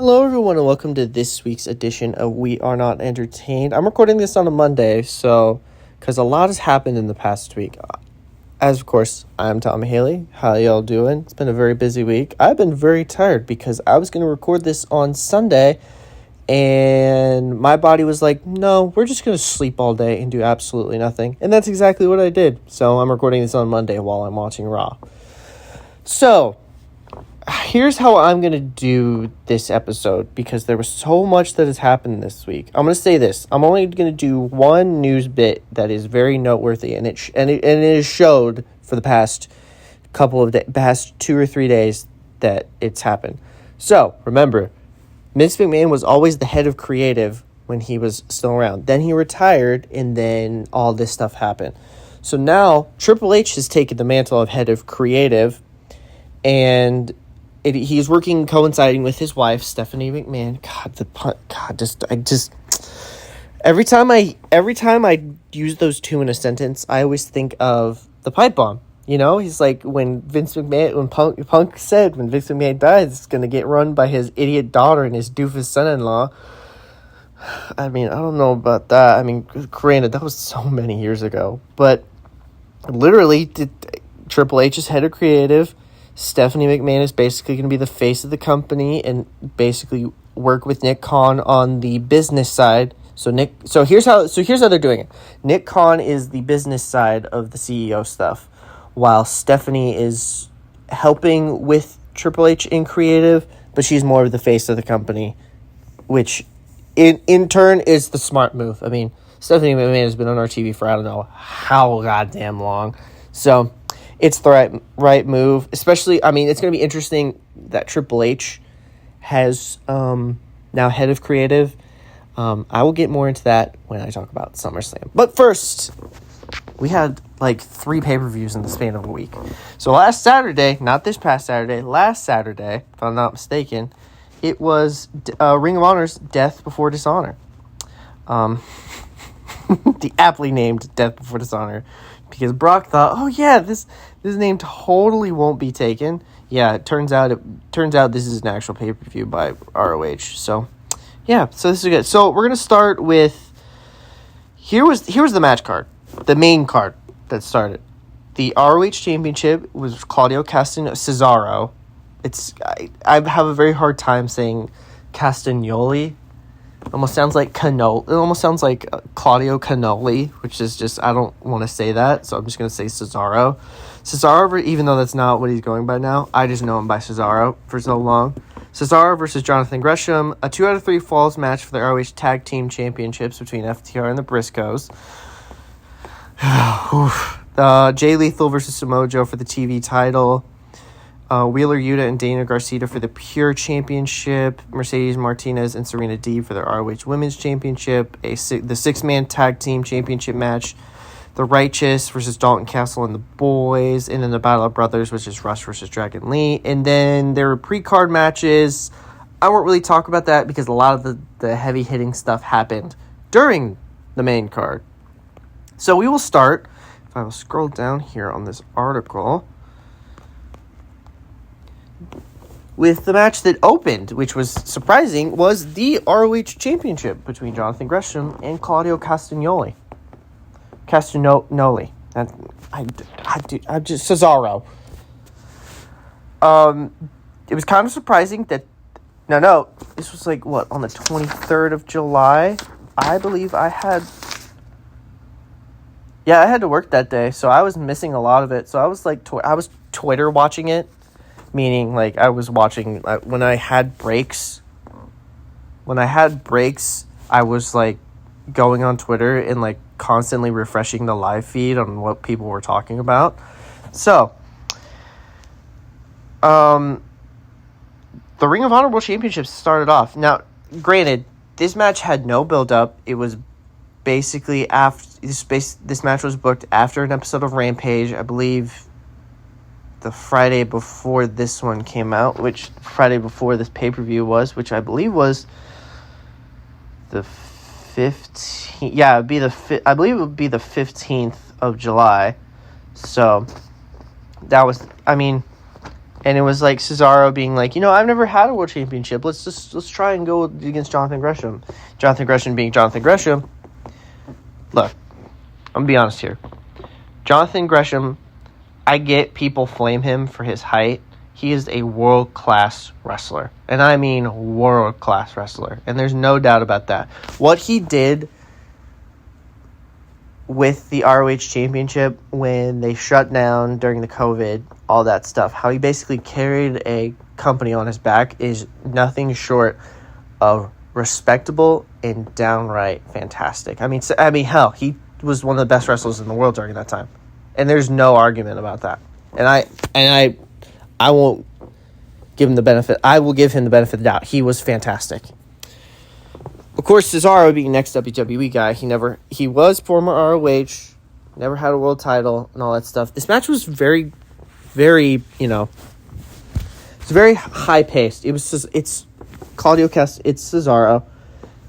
Hello, everyone, and welcome to this week's edition of We Are Not Entertained. I'm recording this on a Monday, because a lot has happened in the past week. As, of course, I'm Tom Haley. How y'all doing? It's been a very busy week. I've been very tired because I was going to record this on Sunday, and my body was like, no, we're just going to sleep all day and do absolutely nothing. And that's exactly what I did. So I'm recording this on Monday while I'm watching Raw. So here's how I'm going to do this episode because there was so much that has happened this week. I'm going to say this. I'm only going to do one news bit that is very noteworthy, and it is showed for the past past 2 or 3 days that it's happened. So, remember, Vince McMahon was always the head of creative when he was still around. Then he retired, and then all this stuff happened. So now, Triple H has taken the mantle of head of creative, and he's working coinciding with his wife, Stephanie McMahon. Every time I use those two in a sentence, I always think of the pipe bomb. You know, he's like when Vince McMahon dies, it's gonna get run by his idiot daughter and his doofus son-in-law. I mean, I don't know about that. I mean, granted, that was so many years ago, but literally, Triple H is head of creative. Stephanie McMahon is basically going to be the face of the company and basically work with Nick Khan on the business side. So here's how they're doing it. Nick Khan is the business side of the CEO stuff, while Stephanie is helping with Triple H in creative, but she's more of the face of the company, which in turn is the smart move. I mean, Stephanie McMahon has been on our TV for I don't know how goddamn long. So it's the right move, especially, I mean, it's going to be interesting that Triple H has now head of creative. I will get more into that when I talk about SummerSlam. But first, we had like 3 pay-per-views in the span of a week. So last Saturday, not this past Saturday, last Saturday, if I'm not mistaken, it was Ring of Honor's Death Before Dishonor. The aptly named Death Before Dishonor. Because Brock thought, oh yeah, this name totally won't be taken. Yeah, it turns out this is an actual pay-per-view by ROH. So, yeah, so this is good. So we're gonna start with here was the match card, the main card that started. The ROH Championship was Claudio Cesaro. I have a very hard time saying Castagnoli. Almost sounds like Cannoli. It almost sounds like Claudio Cannoli, which is just, I don't want to say that, so I'm just going to say Cesaro. Cesaro, even though that's not what he's going by now, I just know him by Cesaro for so long. Cesaro versus Jonathan Gresham, a 2 out of 3 falls match for the ROH Tag Team Championships between FTR and the Briscoes. Jay Lethal versus Samoa Joe for the TV title. Wheeler Yuta and Dana Garcia for the Pure Championship. Mercedes Martinez and Serena Deeb for the ROH Women's Championship. The 6-man Tag Team Championship match. The Righteous versus Dalton Castle and the Boys. And then the Battle of Brothers, which is Rush versus Dragon Lee. And then there were pre-card matches. I won't really talk about that because a lot of the heavy-hitting stuff happened during the main card. So we will start. If I will scroll down here on this article, with the match that opened, which was surprising, was the ROH Championship between Jonathan Gresham and Claudio Castagnoli. I'm just Cesaro. It was kind of surprising that. No, this was like what, on the 23rd of July, I believe I had. Yeah, I had to work that day, so I was missing a lot of it. So I was like, I was Twitter watching it. Meaning, like, I was watching, when I had breaks, I was, like, going on Twitter and, like, constantly refreshing the live feed on what people were talking about. So, the Ring of Honor World Championships started off. Now, granted, this match had no build-up. It was basically after, this match was booked after an episode of Rampage, I believe the Friday before this one came out, which Friday before this pay-per-view was, which I believe was the 15th. Yeah, I believe it would be the 15th of July. So that was, I mean, And it was like Cesaro being like, I've never had a world championship. Let's try and go against Jonathan Gresham. Jonathan Gresham being Jonathan Gresham. Look, I'm going to be honest here. Jonathan Gresham, I get people flame him for his height. He is a world-class wrestler. And I mean world-class wrestler. And there's no doubt about that. What he did with the ROH Championship when they shut down during the COVID, all that stuff, how he basically carried a company on his back is nothing short of respectable and downright fantastic. I mean, hell, he was one of the best wrestlers in the world during that time. And there's no argument about that. And I won't give him the benefit. I will give him the benefit of the doubt. He was fantastic. Of course, Cesaro being next WWE guy, he was former ROH, never had a world title and all that stuff. This match was very, very, it's very high paced. It's Cesaro.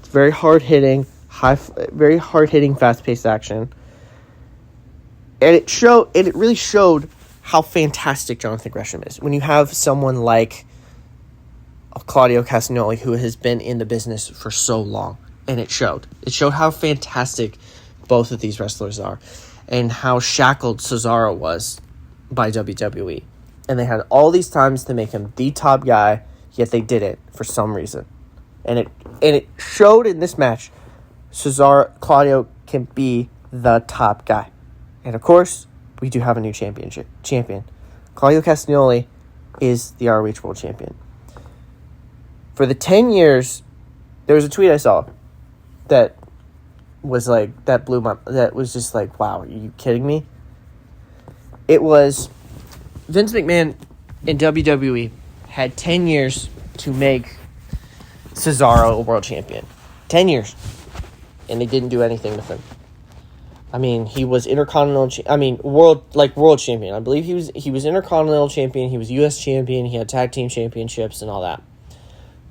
It's very hard hitting, very hard hitting, fast paced action. And it really showed how fantastic Jonathan Gresham is. When you have someone like Claudio Castagnoli, who has been in the business for so long, and it showed. It showed how fantastic both of these wrestlers are, and how shackled Cesaro was by WWE. And they had all these times to make him the top guy, yet they didn't for some reason. And it showed in this match, Claudio can be the top guy. And of course, we do have a new champion. Claudio Castagnoli is the ROH World Champion. For the 10 years, there was a tweet I saw that was like, that was just like, wow, are you kidding me? It was Vince McMahon in WWE had 10 years to make Cesaro a world champion. 10 years. And they didn't do anything with him. I mean, he was world champion. I believe he was Intercontinental champion, he was US champion, he had tag team championships and all that.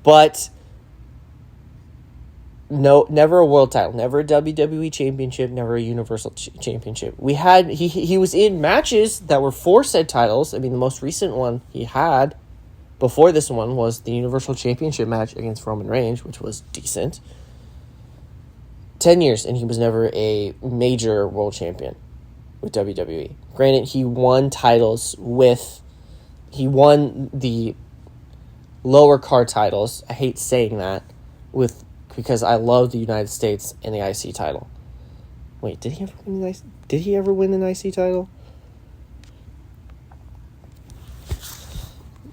But no, never a world title, never a WWE championship, never a Universal championship. He was in matches that were for said titles. I mean, the most recent one he had before this one was the Universal Championship match against Roman Reigns, which was decent. 10 years, and he was never a major world champion with WWE. Granted, he won the lower card titles. I hate saying that because I love the United States and the IC title. Wait, did he ever win an IC title?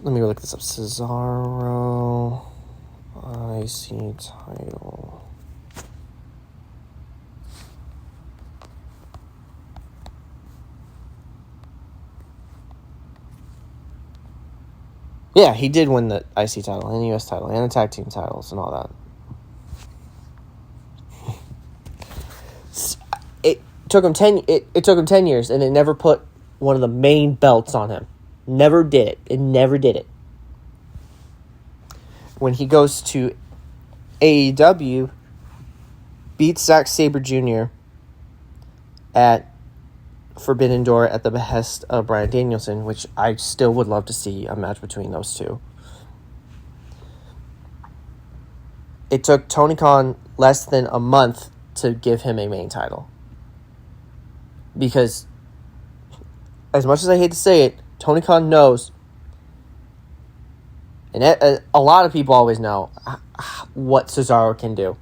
Let me go look this up. Cesaro IC title. Yeah, he did win the IC title and the US title and the tag team titles and all that. It took him 10 years, and it never put one of the main belts on him. Never did it. It never did it. When he goes to AEW, beats Zack Sabre Jr. at Forbidden Door at the behest of Bryan Danielson, which I still would love to see a match between those two. It took Tony Khan less than a month to give him a main title. Because, as much as I hate to say it, Tony Khan knows, and a lot of people always know, what Cesaro can do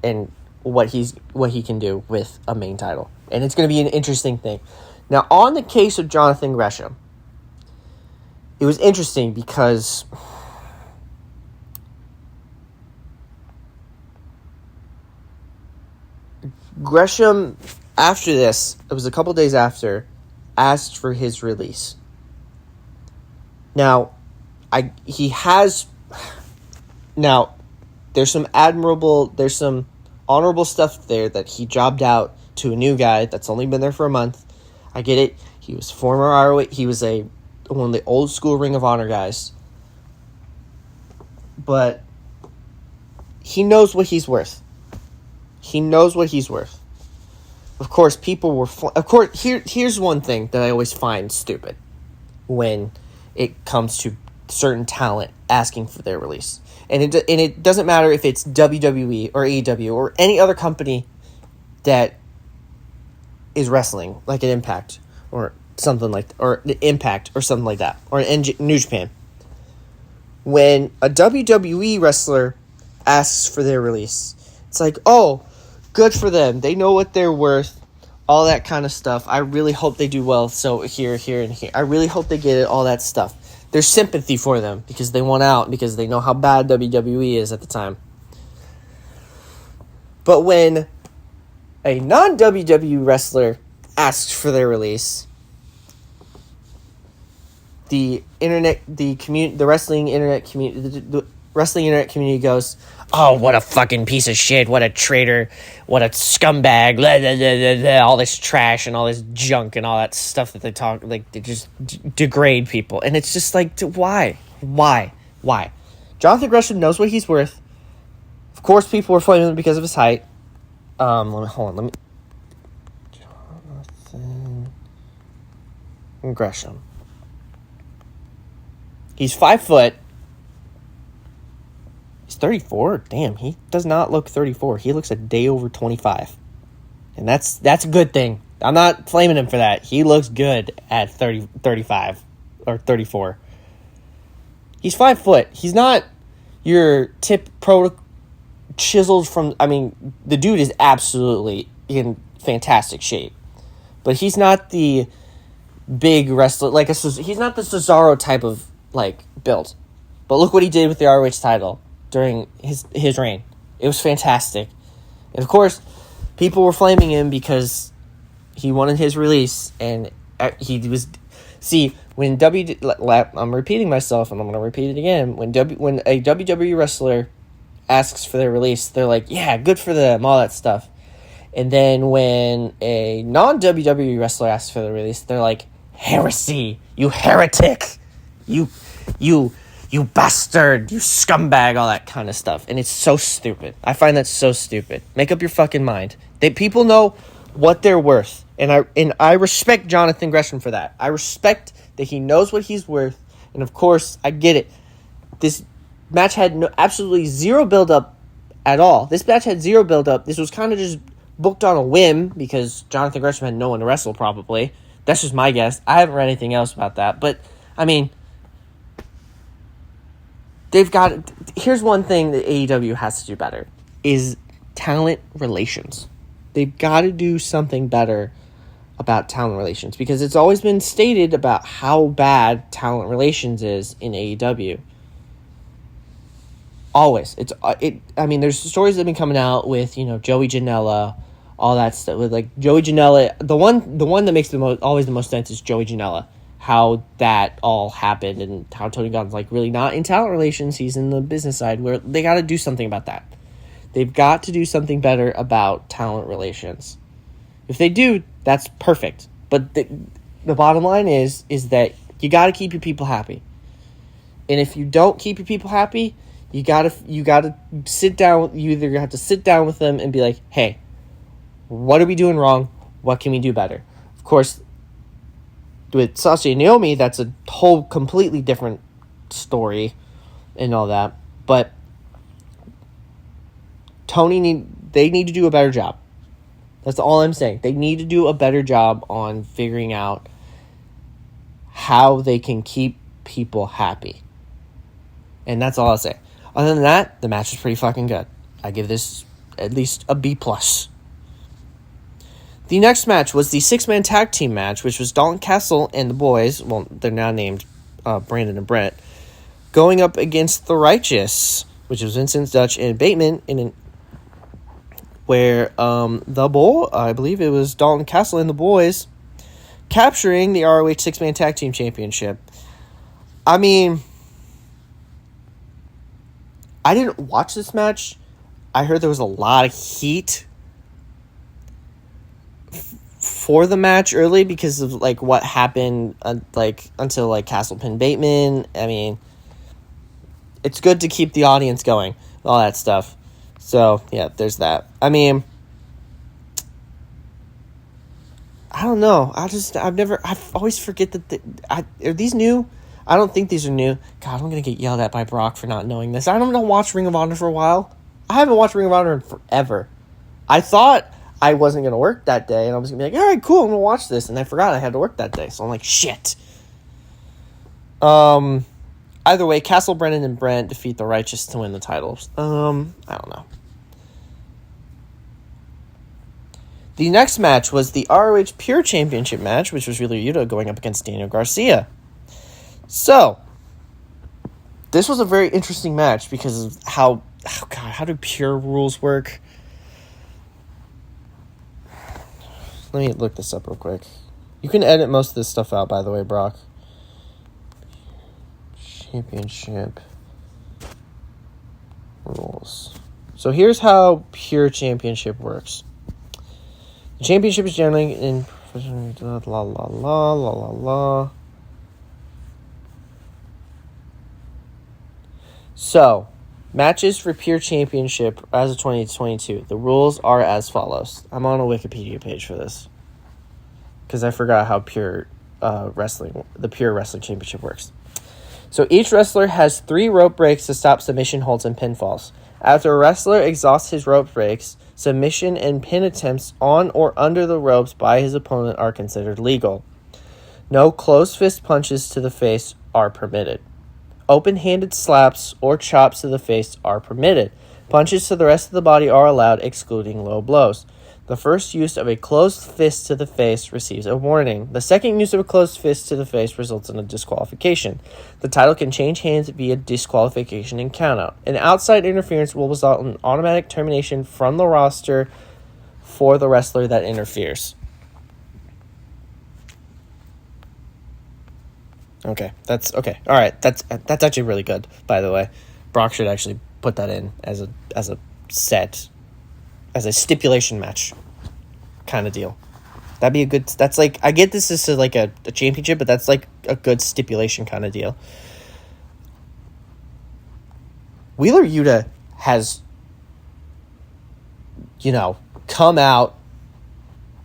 and what he can do with a main title. And it's going to be an interesting thing. Now, on the case of Jonathan Gresham, it was interesting because Gresham, after this, it was a couple days after, asked for his release. Now, there's some honorable stuff there that he jobbed out to a new guy that's only been there for a month. I get it. He was former ROH. He was one of the old school Ring of Honor guys. But he knows what he's worth. Of course, people were... here's one thing that I always find stupid when it comes to certain talent asking for their release. And it doesn't matter if it's WWE or AEW or any other company that is wrestling, like an Impact or something like, or Impact or something like that, or New Japan. When a WWE wrestler asks for their release, it's like, oh, good for them. They know what they're worth. All that kind of stuff. I really hope they do well. So here, and here. I really hope they get it. All that stuff. There's sympathy for them because they want out, because they know how bad WWE is at the time. But when a non-WWE wrestler asks for their release, the wrestling internet community goes, oh, what a fucking piece of shit, what a traitor, what a scumbag, blah, blah, blah, blah, blah, all this trash and all this junk and all that stuff that they talk, like, they just degrade people. And it's just like, why? Jonathan Gresham knows what he's worth. Of course, people were flaming him because of his height. Jonathan Gresham. He's 5 foot. He's 34. Damn, he does not look 34. He looks a day over 25. And that's a good thing. I'm not flaming him for that. He looks good at 35 or 34. He's 5 foot. He's not your tip pro chiseled from, I mean, the dude is absolutely in fantastic shape. But he's not the big wrestler, he's not the Cesaro type of, build. But look what he did with the ROH title during his reign. It was fantastic. And of course, people were flaming him because he wanted his release, and he was... See, when I'm repeating myself, and I'm going to repeat it again. When a WWE wrestler asks for their release, they're like, yeah, good for them, all that stuff. And then when a non-WWE wrestler asks for their release, they're like, heresy, you heretic, you bastard, you scumbag, all that kind of stuff. And it's so stupid. I find that so stupid. Make up your fucking mind. People know what they're worth. And I respect Jonathan Gresham for that. I respect that he knows what he's worth. And of course, I get it. This match had absolutely zero build-up at all. This match had zero build-up. This was kind of just booked on a whim because Jonathan Gresham had no one to wrestle, probably. That's just my guess. I haven't read anything else about that. But, I mean... Here's one thing that AEW has to do better, is talent relations. They've got to do something better about talent relations, because it's always been stated about how bad talent relations is in AEW. Always. There's stories that have been coming out with, Joey Janela, all that stuff. With, Joey Janela, the one that makes always the most sense is Joey Janela. How that all happened and how Tony Khan's really not in talent relations. He's in the business side, where they got to do something about that. They've got to do something better about talent relations. If they do, that's perfect. But the bottom line is that you got to keep your people happy. And if you don't keep your people happy, you got to sit down. You either have to sit down with them and be like, hey, what are we doing wrong? What can we do better? Of course, with Sasha and Naomi, that's a whole completely different story and all that. But they need to do a better job. That's all I'm saying. They need to do a better job on figuring out how they can keep people happy. And that's all I'll say. Other than that, the match was pretty fucking good. I give this at least a B+. The next match was the 6-man tag team match, which was Dalton Castle and the boys, well, they're now named Brandon and Brett, going up against The Righteous, which was Vincent Dutch and Bateman, where I believe it was Dalton Castle and the boys, capturing the ROH 6-man tag team championship. I mean, I didn't watch this match. I heard there was a lot of heat for the match early because of what happened until Castle pinned Bateman. I mean, it's good to keep the audience going, all that stuff. So yeah, there's that. I mean, I don't know. I always forget that are these new? I don't think these are new. God, I'm going to get yelled at by Brock for not knowing this. I don't know watch Ring of Honor for a while. I haven't watched Ring of Honor in forever. I thought I wasn't going to work that day, and I was going to be like, all right, cool, I'm going to watch this. And I forgot I had to work that day, so I'm like, shit. Either way, Castle, Brennan, and Brent defeat the Righteous to win the titles. I don't know. The next match was the ROH Pure Championship match, which was Wheeler Yuta going up against Daniel Garcia. So, this was a very interesting match because of how do Pure rules work? Let me look this up real quick. You can edit most of this stuff out, by the way, Brock. Championship rules. So here's how Pure Championship works. The championship is generally in So, matches for Pure Championship as of 2022. The rules are as follows. I'm on a Wikipedia page for this because I forgot how the Pure Wrestling Championship works. So each wrestler has 3 rope breaks to stop submission holds and pinfalls. After a wrestler exhausts his rope breaks, submission and pin attempts on or under the ropes by his opponent are considered legal. No closed fist punches to the face are permitted. Open-handed slaps or chops to the face are permitted. Punches to the rest of the body are allowed, excluding low blows. The first use of a closed fist to the face receives a warning. The second use of a closed fist to the face results in a disqualification. The title can change hands via disqualification and countout. An outside interference will result in automatic termination from the roster for the wrestler that interferes. Okay, that's okay. All right, that's actually really good. By the way, Brock should actually put that in as a stipulation match kind of deal. That'd be a good. That's like I get this is like a championship, but that's like a good stipulation kind of deal. Wheeler Yuta has, come out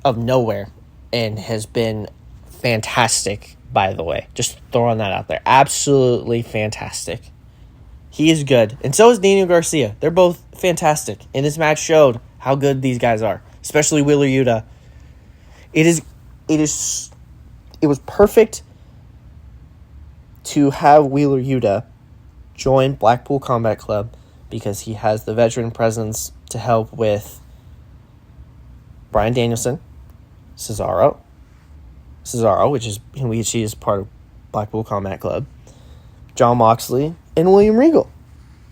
of nowhere and has been fantastic. By the way, just throwing that out there. Absolutely fantastic. He is good. And so is Daniel Garcia. They're both fantastic. And this match showed how good these guys are. Especially Wheeler Yuta. It was perfect to have Wheeler Yuta join Blackpool Combat Club because he has the veteran presence to help with Bryan Danielson, Cesaro, which is part of Blackpool Combat Club, Jon Moxley, and William Regal.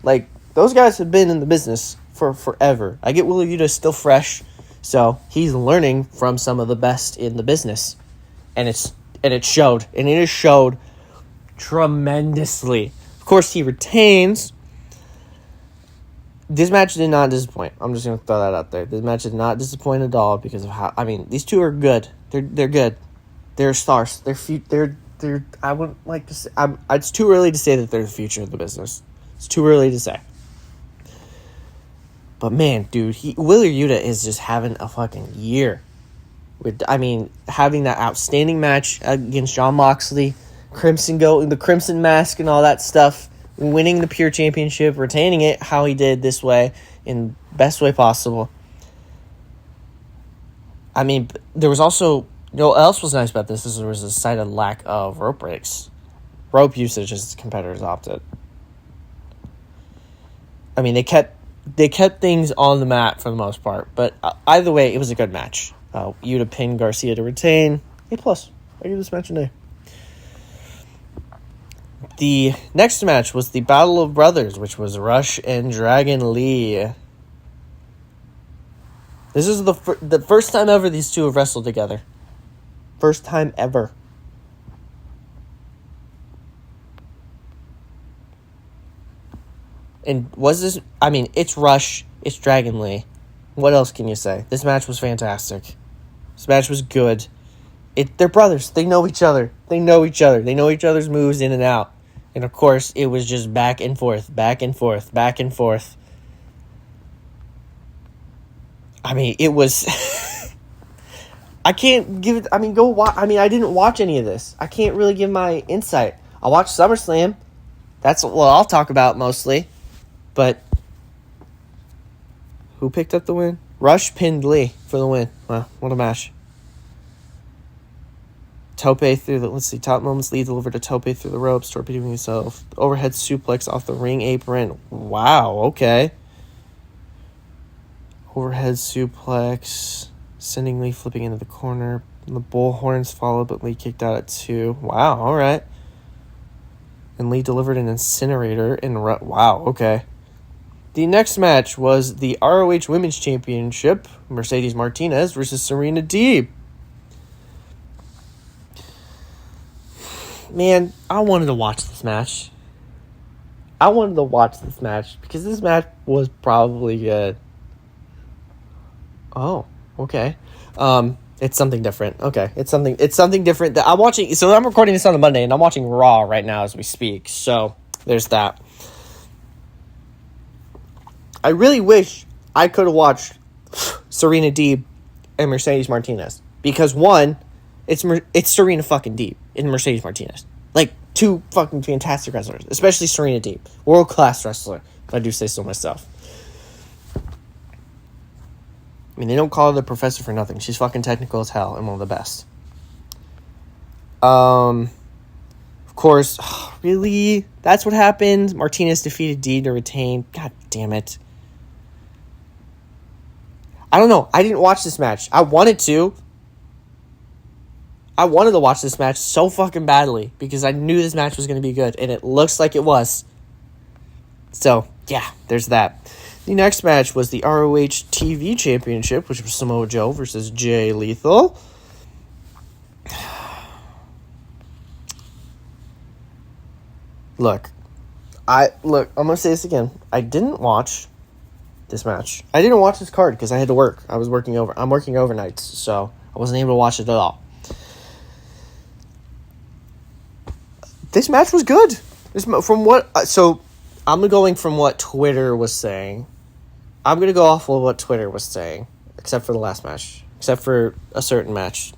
Like, those guys have been in the business for forever. I get Wheeler Yuta still fresh, so he's learning from some of the best in the business. And it showed. And it has showed tremendously. Of course, he retains. This match did not disappoint. I'm just going to throw that out there. This match did not disappoint at all because of how... these two are good. They're good. They're stars. They're I wouldn't like to say... it's too early to say that they're the future of the business. It's too early to say. But man, dude, Wheeler Yuta is just having a fucking year. Having that outstanding match against Jon Moxley, the Crimson Mask and all that stuff, winning the Pure Championship, retaining it how he did this way, in best way possible. There was also... what else was nice about this is there was a cited lack of rope breaks. Rope usage as competitors opted. They kept things on the mat for the most part, but either way, it was a good match. Yuta pinned Garcia to retain. A+. I give this match an A. The next match was the Battle of Brothers, which was Rush and Dragon Lee. This is the first time ever these two have wrestled together. First time ever. And was this... it's Rush. It's Dragon Lee. What else can you say? This match was fantastic. This match was good. They're brothers. They know each other. They know each other's moves in and out. And, of course, it was just back and forth, back and forth, back and forth. It was... I can't give it... go watch... I didn't watch any of this. I can't really give my insight. I watched SummerSlam. That's what I'll talk about mostly. But who picked up the win? Rush pinned Lee for the win. Wow, what a match. Tope through the, let's see, top moments, Lee delivered a tope through the ropes, torpedoing himself. Overhead suplex off the ring apron. Wow, okay. Overhead suplex, sending Lee flipping into the corner. The bullhorns followed, but Lee kicked out at 2. Wow, all right. And Lee delivered an incinerator in wow, okay. The next match was the ROH Women's Championship, Mercedes Martinez versus Serena Deeb. Man, I wanted to watch this match. Because this match was probably good. Oh, okay. It's something different. Okay, it's something different that I'm watching. So I'm recording this on a Monday, and I'm watching Raw right now as we speak. So there's that. I really wish I could have watched Serena Deeb and Mercedes Martinez because one, it's Serena fucking Deeb and Mercedes Martinez, like two fucking fantastic wrestlers, especially Serena Deeb, world class wrestler. If I do say so myself. I mean, they don't call her the professor for nothing. She's fucking technical as hell and one of the best. Of course, really? That's what happened? Martinez defeated Deeb to retain. God damn it. I don't know. I didn't watch this match. I wanted to. I wanted to watch this match so fucking badly because I knew this match was going to be good, and it looks like it was. So, yeah, there's that. The next match was the ROH TV Championship, which was Samoa Joe versus Jay Lethal. Look, I'm going to say this again. I didn't watch this match. I didn't watch this card because I had to work. I'm working overnights, so I wasn't able to watch it at all. This match was good. So I'm going from what Twitter was saying. I'm going to go off of what Twitter was saying, except for the last match. Except for a certain match.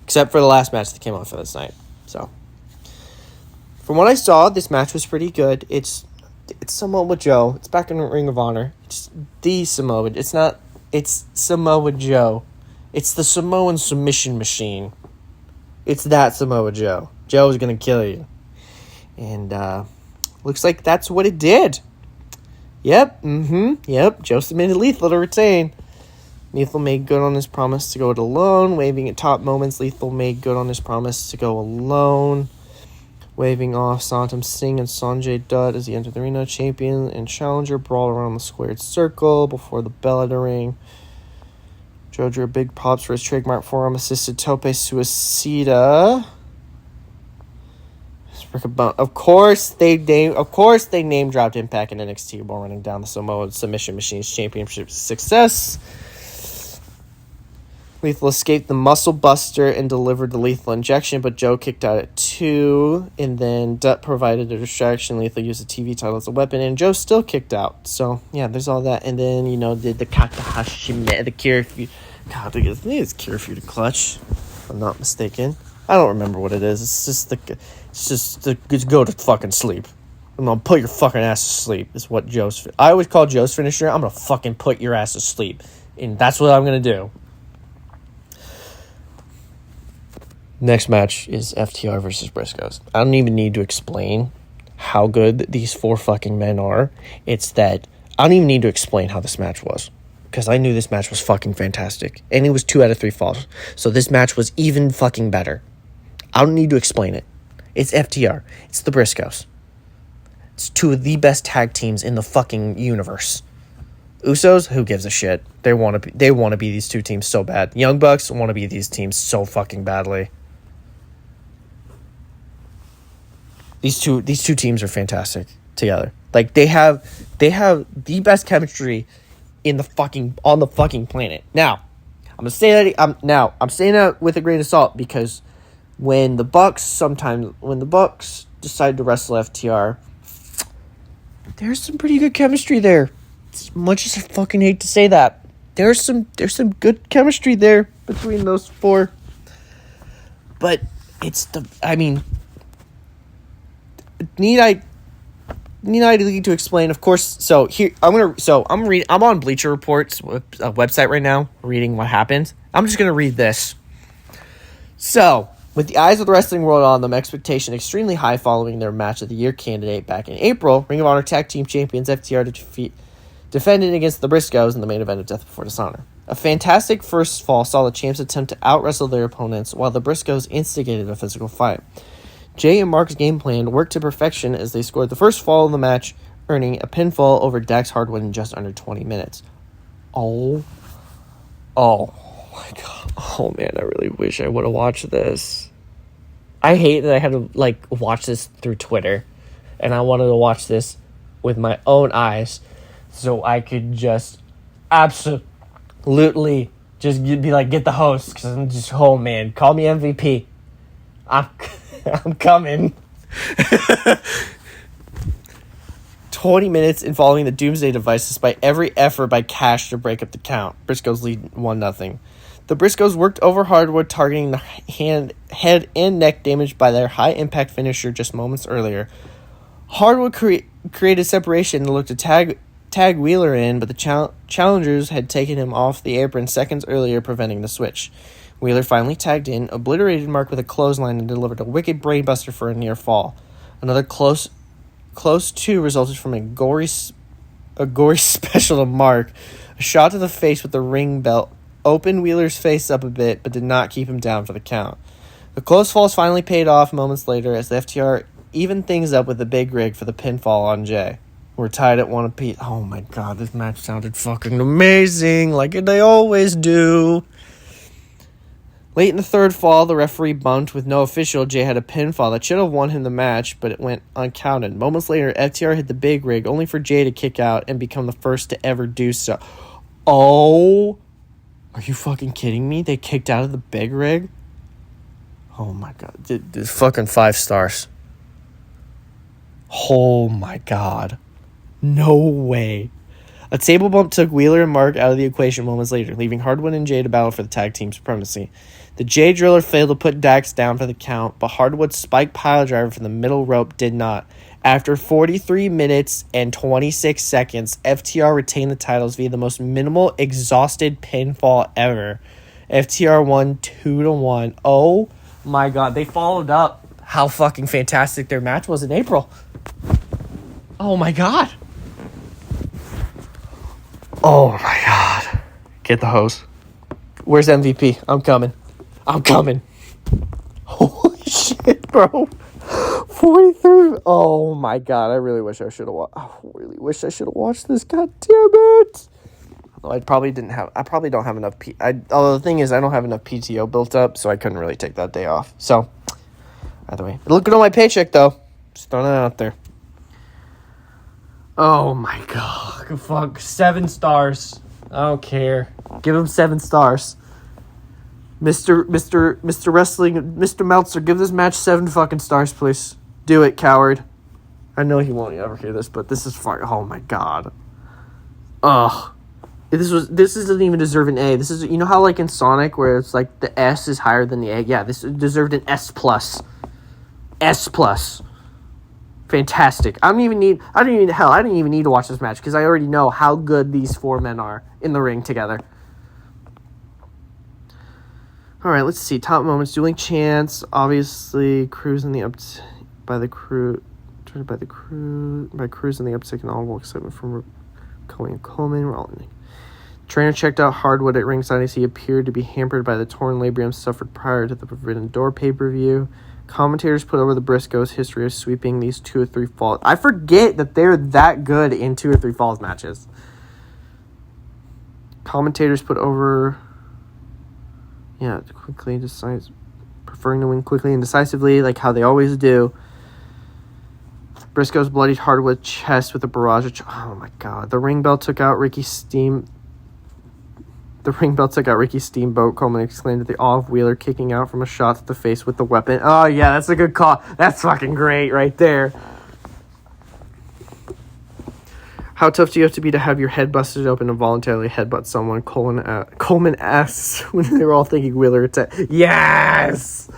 Except for the last match that came on for this night. So, from what I saw, this match was pretty good. It's Samoa Joe. It's back in Ring of Honor. It's the Samoa. It's Samoa Joe. It's the Samoan submission machine. It's that Samoa Joe. Joe is going to kill you. And, looks like that's what it did. Yep, Joe submitted Lethal to retain. Lethal made good on his promise to go it alone. Waving at top moments, Lethal made good on his promise to go alone. Waving off Santam Singh and Sanjay Dutt as he entered the arena. Champion and challenger brawl around the squared circle before the bell at the ring. Joe drew big pops for his trademark forearm assisted tope suicida. Of course they name dropped Impact and NXT while running down the Samoa Submission Machines Championship success. Lethal escaped the Muscle Buster and delivered the Lethal Injection, but Joe kicked out at 2, and then Dutt provided a distraction. Lethal used the TV title as a weapon, and Joe still kicked out. So, yeah, there's all that. And then, did the Katahashime, the Kirifu. God, I think it's Kirifu to clutch, if I'm not mistaken. I don't remember what it is. It's just go to fucking sleep. I'm gonna put your fucking ass to sleep. Is what I always call Joe's finisher. I'm gonna fucking put your ass to sleep, and that's what I'm gonna do. Next match is FTR versus Briscoes. I don't even need to explain how good these 4 fucking men are. It's that I don't even need to explain how this match was. Because I knew this match was fucking fantastic. And it was 2 out of 3 falls. So this match was even fucking better. I don't need to explain it. It's FTR. It's the Briscoes. It's 2 of the best tag teams in the fucking universe. Usos, who gives a shit? They want to be these 2 teams so bad. Young Bucks want to be these teams so fucking badly. These two teams are fantastic together. Like they have the best chemistry on the fucking planet. Now, I'm saying that with a grain of salt because when the Bucks decide to wrestle FTR, there's some pretty good chemistry there. As much as I fucking hate to say that, there's some good chemistry there between those 4. But need I need to explain? Of course. So here I'm on Bleacher Report's website right now, reading what happened. I'm just gonna read this. So, with the eyes of the wrestling world on them, expectation extremely high following their match of the year candidate back in April, Ring of Honor Tag Team Champions FTR defended against the Briscoes in the main event of Death Before Dishonor. A fantastic first fall saw the champs attempt to out-wrestle their opponents while the Briscoes instigated a physical fight. Jay and Mark's game plan worked to perfection as they scored the first fall of the match, earning a pinfall over Dax Hardwood in just under 20 minutes. Oh my god. Oh man, I really wish I would have watched this. I hate that I had to watch this through Twitter, and I wanted to watch this with my own eyes so I could just absolutely just be like, get the host, because I'm just, oh man, call me MVP. I'm coming. 20 minutes involving the Doomsday Device despite every effort by Cash to break up the count. Briscoes lead 1-0. The Briscoes worked over Hardwood, targeting the head and neck damage by their high-impact finisher just moments earlier. Hardwood created separation and looked to tag Wheeler in, but the challengers had taken him off the apron seconds earlier, preventing the switch. Wheeler finally tagged in, obliterated Mark with a clothesline, and delivered a wicked brainbuster for a near fall. Another close two resulted from a gory special to Mark. A shot to the face with the ring belt opened Wheeler's face up a bit, but did not keep him down for the count. The close falls finally paid off moments later as the FTR evened things up with the big rig for the pinfall on Jay. We're tied at 1 apiece. Oh my god, this match sounded fucking amazing, like they always do. Late in the third fall, the referee bumped with no official. Jay had a pinfall that should have won him the match, but it went uncounted. Moments later, FTR hit the big rig, only for Jay to kick out and become the first to ever do so. Oh, are you fucking kidding me? They kicked out of the big rig? Oh my god. This fucking 5 stars. Oh my god. No way. A table bump took Wheeler and Mark out of the equation moments later, leaving Hardwood and Jay to battle for the tag team supremacy. The Jay Driller failed to put Dax down for the count, but Hardwood's spike piledriver from the middle rope did not. After 43 minutes and 26 seconds, FTR retained the titles via the most minimal exhausted pinfall ever. FTR won 2-1. Oh my god, they followed up how fucking fantastic their match was in April. Oh my god. Oh my god. Get the hose. Where's MVP? I'm coming. Holy shit, bro. 43. Oh my god. I really wish I should have watched this. God damn it. Although I probably don't have enough although the thing is I don't have enough PTO built up, so I couldn't really take that day off. So, either way. It'll look good on my paycheck though. Just throwing that out there. Oh my god. Fuck. 7 stars. I don't care. Give him 7 stars. Mr. Wrestling, Mr. Meltzer, give this match 7 fucking stars, please. Do it, coward. I know he won't ever hear this, but this is fucking, oh my god. Ugh. This doesn't even deserve an A. This is, you know how like in Sonic where it's like the S is higher than the A? Yeah, this deserved an S+. S+. Fantastic. I didn't even need to watch this match because I already know how good these 4 men are in the ring together. All right, let's see. Top moments. Dueling chants. Obviously, Cruz in the Cruz in the uptick and all excitement from Coleman. Trainer checked out Hardwood at ringside as he appeared to be hampered by the torn labrum suffered prior to the Forbidden Door pay-per-view. Commentators put over the Briscoes' history of sweeping these 2 or 3 falls. I forget that they're that good in 2 or 3 falls matches. Commentators put over... quickly and decisive, preferring to win quickly and decisively, like how they always do. Briscoes bloodied Hardwood's chest with a barrage of... oh my god. The ring bell took out Ricky Steamboat. Coleman exclaimed at the Olive Wheeler kicking out from a shot to the face with the weapon. Oh yeah, that's a good call. That's fucking great right there. How tough do you have to be to have your head busted open and voluntarily headbutt someone? Coleman asks when they were all thinking Wheeler attack. Yes!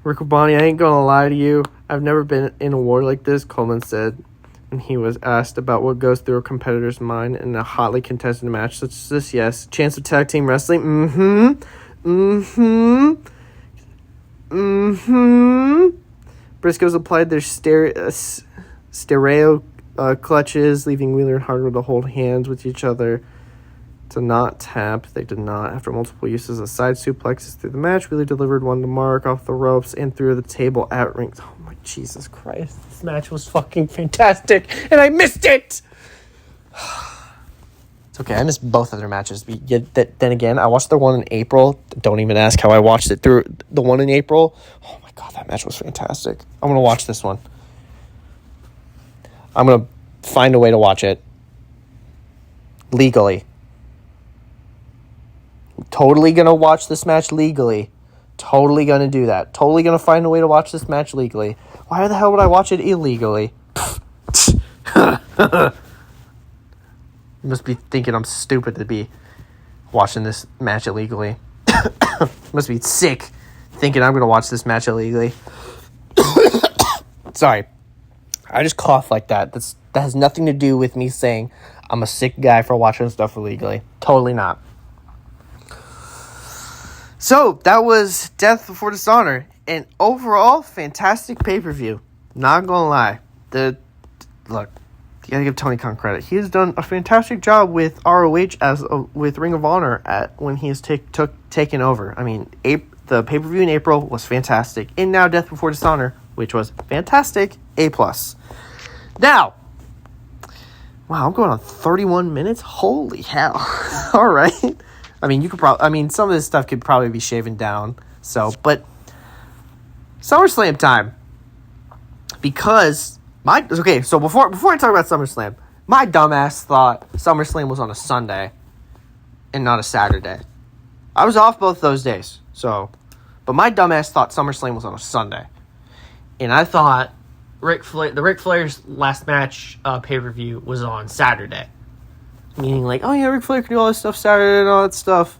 Rick Bonnie, I ain't gonna lie to you. I've never been in a war like this, Coleman said. And he was asked about what goes through a competitor's mind in a hotly contested match such as this. Yes. Chance of tag team wrestling. Briscoes applied their stereo clutches, leaving Wheeler and Hardwood to hold hands with each other to not tap. They did not. After multiple uses of side suplexes through the match, Wheeler delivered one to Mark off the ropes and through the table at ring. Oh my Jesus Christ. This match was fucking fantastic, and I missed it! It's okay, I missed both of their matches. Then again, I watched the one in April. Don't even ask how I watched it through the one in April. Oh my God, that match was fantastic. I'm going to watch this one. I'm going to find a way to watch it. Legally. Totally going to watch this match legally. Totally going to do that. Totally going to find a way to watch this match legally. Why the hell would I watch it illegally? You must be thinking I'm stupid to be watching this match illegally. Must be sick thinking I'm going to watch this match illegally. Sorry. I just cough like that. That has nothing to do with me saying I'm a sick guy for watching stuff illegally. Totally not. So, that was Death Before Dishonor. An overall fantastic pay-per-view. Not gonna lie. Look, you gotta give Tony Khan credit. He has done a fantastic job with ROH with Ring of Honor when he has taken over. I mean, the pay-per-view in April was fantastic. And now Death Before Dishonor, which was fantastic, A+. Now, wow, I'm going on 31 minutes? Holy hell. All right. I mean, some of this stuff could probably be shaven down. But SummerSlam time. Because so before I talk about SummerSlam, my dumbass thought SummerSlam was on a Sunday and not a Saturday. I was off both those days. But my dumbass thought SummerSlam was on a Sunday. And I thought the Ric Flair's last match pay-per-view was on Saturday. Meaning like, oh yeah, Ric Flair can do all this stuff Saturday and all that stuff.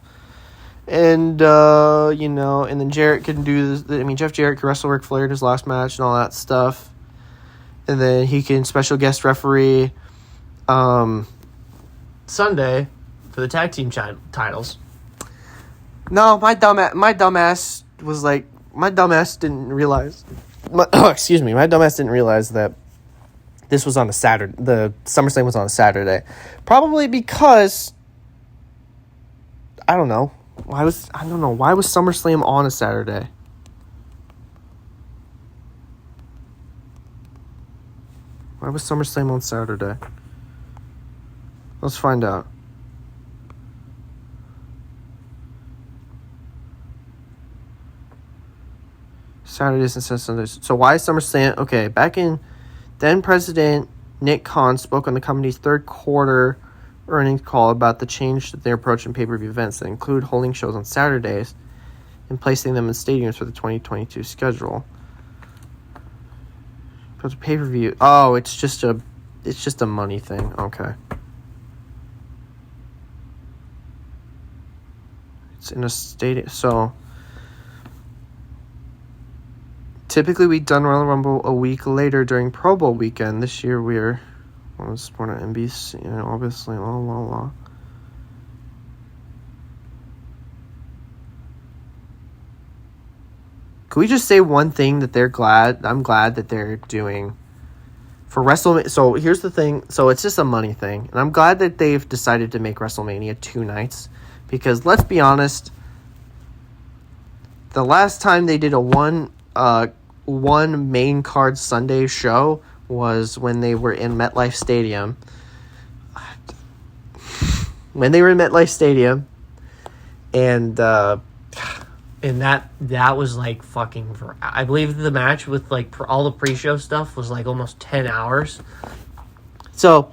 And, and then Jarrett can do this. I mean, Jeff Jarrett can wrestle Ric Flair in his last match and all that stuff. And then he can special guest referee Sunday for the tag team titles. No, my dumbass was like, my dumbass didn't realize. My dumbass didn't realize that this was on a Saturday. The SummerSlam was on a Saturday. Probably because, I don't know. Why was SummerSlam on a Saturday? Why was SummerSlam on Saturday? Let's find out. Saturdays and Sundays. So why is SummerSlam? Okay, back in then President Nick Khan spoke on the company's third quarter earnings call about the change that they're approaching pay-per-view events that include holding shows on Saturdays and placing them in stadiums for the 2022 schedule. But the pay-per-view, it's just a money thing. Okay. It's in a stadium, so typically we've done Royal Rumble a week later during Pro Bowl weekend. This year we're on Sport on NBC, obviously, blah, blah, blah. Can we just say one thing that I'm glad that they're doing for WrestleMania? So here's the thing. So it's just a money thing. And I'm glad that they've decided to make WrestleMania 2 nights. Because let's be honest, the last time they did a one main card Sunday show was when they were in MetLife Stadium. And that was like fucking I believe the match with like all the pre-show stuff was like almost 10 hours. So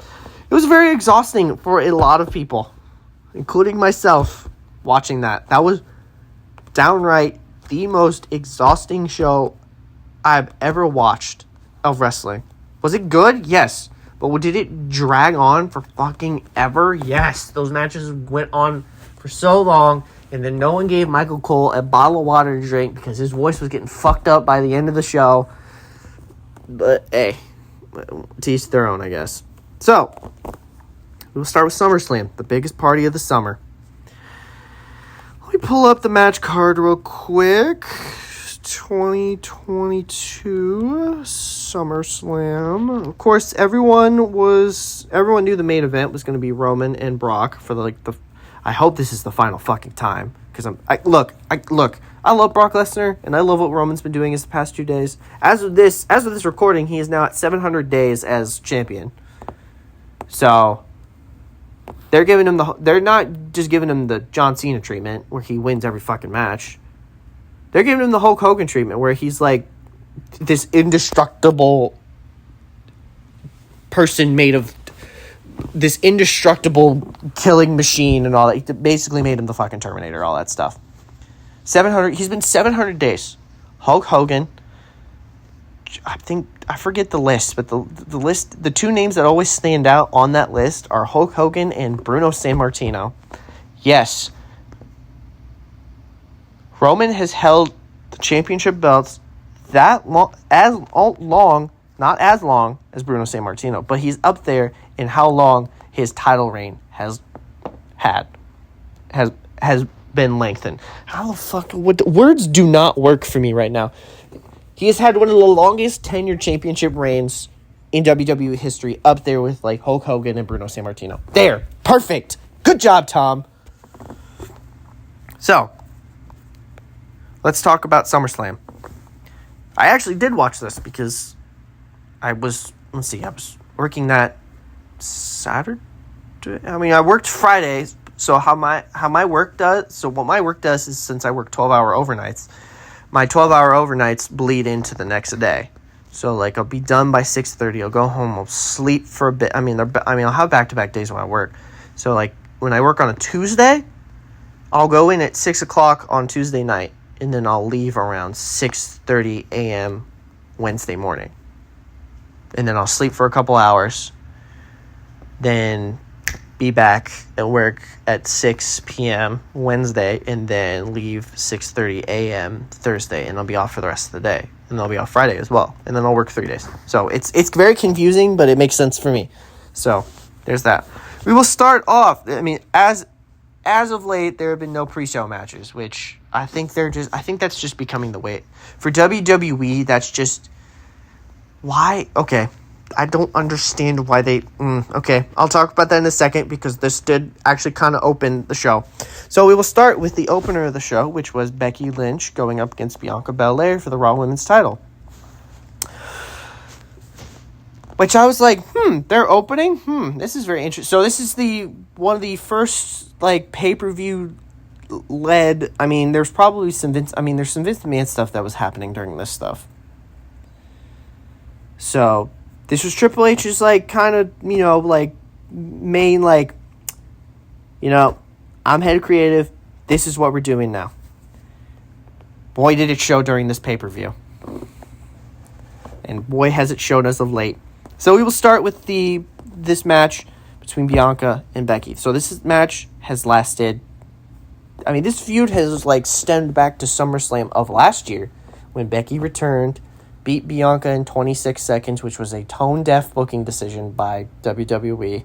it was very exhausting for a lot of people, including myself, watching that. That was downright the most exhausting show I've ever watched of wrestling. Was it good? Yes. But did it drag on for fucking ever? Yes. Those matches went on for so long, And then no one gave Michael Cole a bottle of water to drink because his voice was getting fucked up by the end of the show. But, hey, to each their own, I guess. So, we'll start with SummerSlam, the biggest party of the summer. Let me pull up the match card real quick. 2022 SummerSlam. Of course, everyone knew the main event was going to be Roman and Brock for the I hope this is the final fucking time because I love Brock Lesnar and I love what Roman's been doing his past 2 days. As of this recording, he is now at 700 days as champion. So they're not just giving him the John Cena treatment where he wins every fucking match. They're giving him the Hulk Hogan treatment where he's like this indestructible person made of this indestructible killing machine and all that. It basically made him the fucking Terminator, all that stuff. 700. He's been 700 days. Hulk Hogan. I forget the list, but the list, the two names that always stand out on that list are Hulk Hogan and Bruno Sammartino. Yes. Roman has held the championship belts not as long as Bruno Sammartino, but he's up there in how long his title reign has been lengthened. How the fuck words do not work for me right now. He has had one of the longest tenured championship reigns in WWE history, up there with like Hulk Hogan and Bruno Sammartino. There, perfect. Good job, Tom. So, let's talk about SummerSlam. I actually did watch this because I was working that Saturday. I mean, I worked Fridays. So what my work does is, since I work 12-hour overnights, my 12-hour overnights bleed into the next day. So like I'll be done by 6:30. I'll go home. I'll sleep for a bit. I'll have back-to-back days when I work. So like when I work on a Tuesday, I'll go in at 6 o'clock on Tuesday night, and then I'll leave around 6:30 a.m. Wednesday morning. And then I'll sleep for a couple hours. Then be back at work at 6 p.m. Wednesday, and then leave 6:30 a.m. Thursday, and I'll be off for the rest of the day. And I'll be off Friday as well, and then I'll work 3 days. So it's very confusing, but it makes sense for me. So there's that. We will start off. I mean, as of late, there have been no pre-show matches, which I think that's just becoming the way for WWE. That's just why. Okay. I don't understand why they... okay, I'll talk about that in a second because this did actually kind of open the show. So we will start with the opener of the show, which was Becky Lynch going up against Bianca Belair for the Raw Women's title. Which I was like, they're opening? This is very interesting. So this is one of the first, like, pay-per-view led... I mean, there's probably some Vince McMahon stuff that was happening during this stuff. So... this was Triple H's, like, kind of, like, main, like, I'm head of creative. This is what we're doing now. Boy, did it show during this pay-per-view. And boy, has it showed as of late. So we will start with this match between Bianca and Becky. So this match has lasted... I mean, this feud has, like, stemmed back to SummerSlam of last year when Becky returned, beat Bianca in 26 seconds, which was a tone-deaf booking decision by WWE.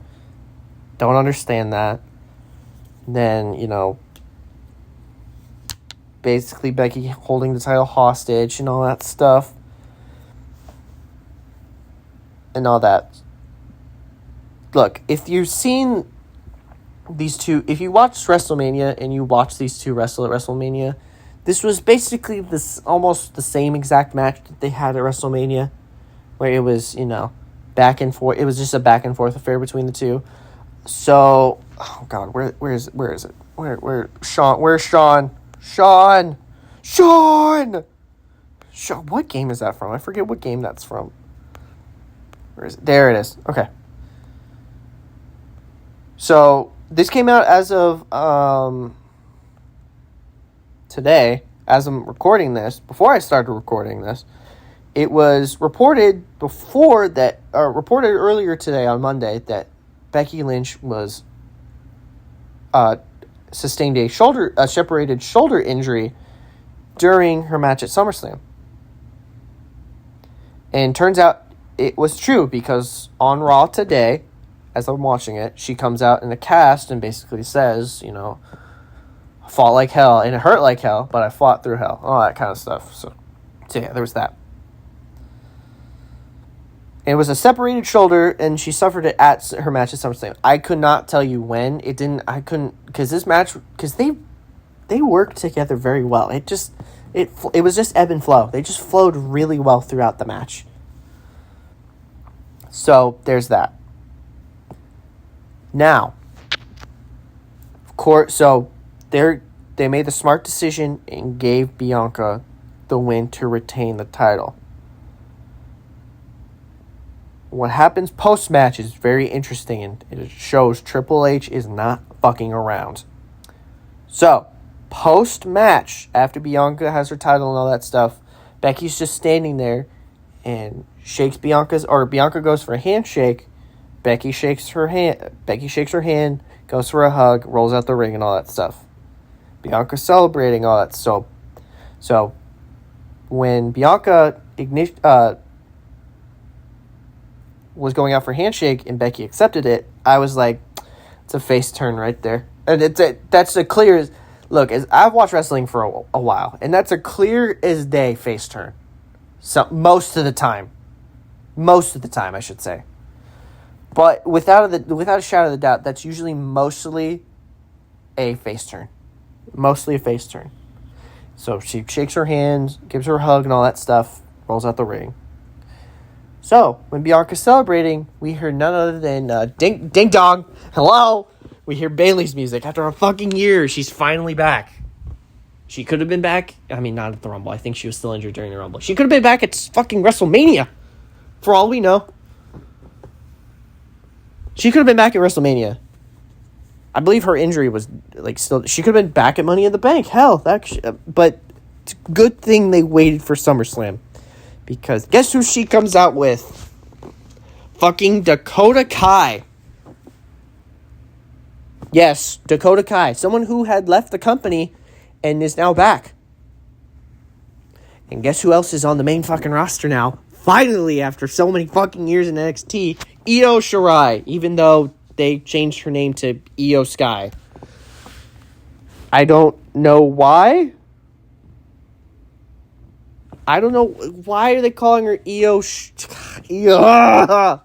Don't understand that. Then, basically Becky holding the title hostage and all that stuff. And all that. Look, if you've seen these two... if you watched WrestleMania and you watched these two wrestle at WrestleMania... this was basically almost the same exact match that they had at WrestleMania, where it was, back and forth. It was just a back and forth affair between the two. So, oh God, where is it? Where's Sean? Where's Sean? Sean! What game is that from? I forget what game that's from. Where is it? There it is. Okay. So, this came out as of, today, as I'm recording this, before I started recording this, it was reported earlier today on Monday that Becky Lynch was sustained a separated shoulder injury during her match at SummerSlam. And turns out it was true, because on Raw today, as I'm watching it, she comes out in the cast and basically says, I fought like hell, and it hurt like hell, but I fought through hell. All that kind of stuff. So yeah, there was that. And it was a separated shoulder, and she suffered it at her match at SummerSlam. I could not tell you when. Because this match, because they worked together very well. It was just ebb and flow. They just flowed really well throughout the match. So there's that. Now, of course, so they made the smart decision and gave Bianca the win to retain the title. What happens post-match is very interesting, and it shows Triple H is not fucking around. So, post-match, after Bianca has her title and all that stuff, Becky's just standing there and shakes Bianca goes for a handshake. Becky shakes her hand, goes for a hug, rolls out the ring and all that stuff. Bianca's celebrating all that. So when Bianca was going out for a handshake and Becky accepted it, I was like, it's a face turn right there. And that's a clear... Look, I've watched wrestling for a while, and that's a clear as day face turn. So most of the time, I should say. But without a shadow of a doubt, that's usually mostly a face turn. Mostly a face turn. So she shakes her hands, gives her a hug and all that stuff, rolls out the ring. So when Bianca's celebrating, we hear none other than ding dong, hello. We hear Bayley's music. After a fucking year, she's finally back. She could have been back. I mean, not at the Rumble. I think she was still injured during the Rumble. She could have been back at fucking WrestleMania. For all we know. She could have been back at WrestleMania. I believe her injury was, still... She could have been back at Money in the Bank. Hell, but it's a good thing they waited for SummerSlam. Because guess who she comes out with? Fucking Dakota Kai. Yes, Dakota Kai. Someone who had left the company and is now back. And guess who else is on the main fucking roster now? Finally, after so many fucking years in NXT, Io Shirai. Even though they changed her name to Io Sky. I don't know why. I don't know. Why are they calling her Io? I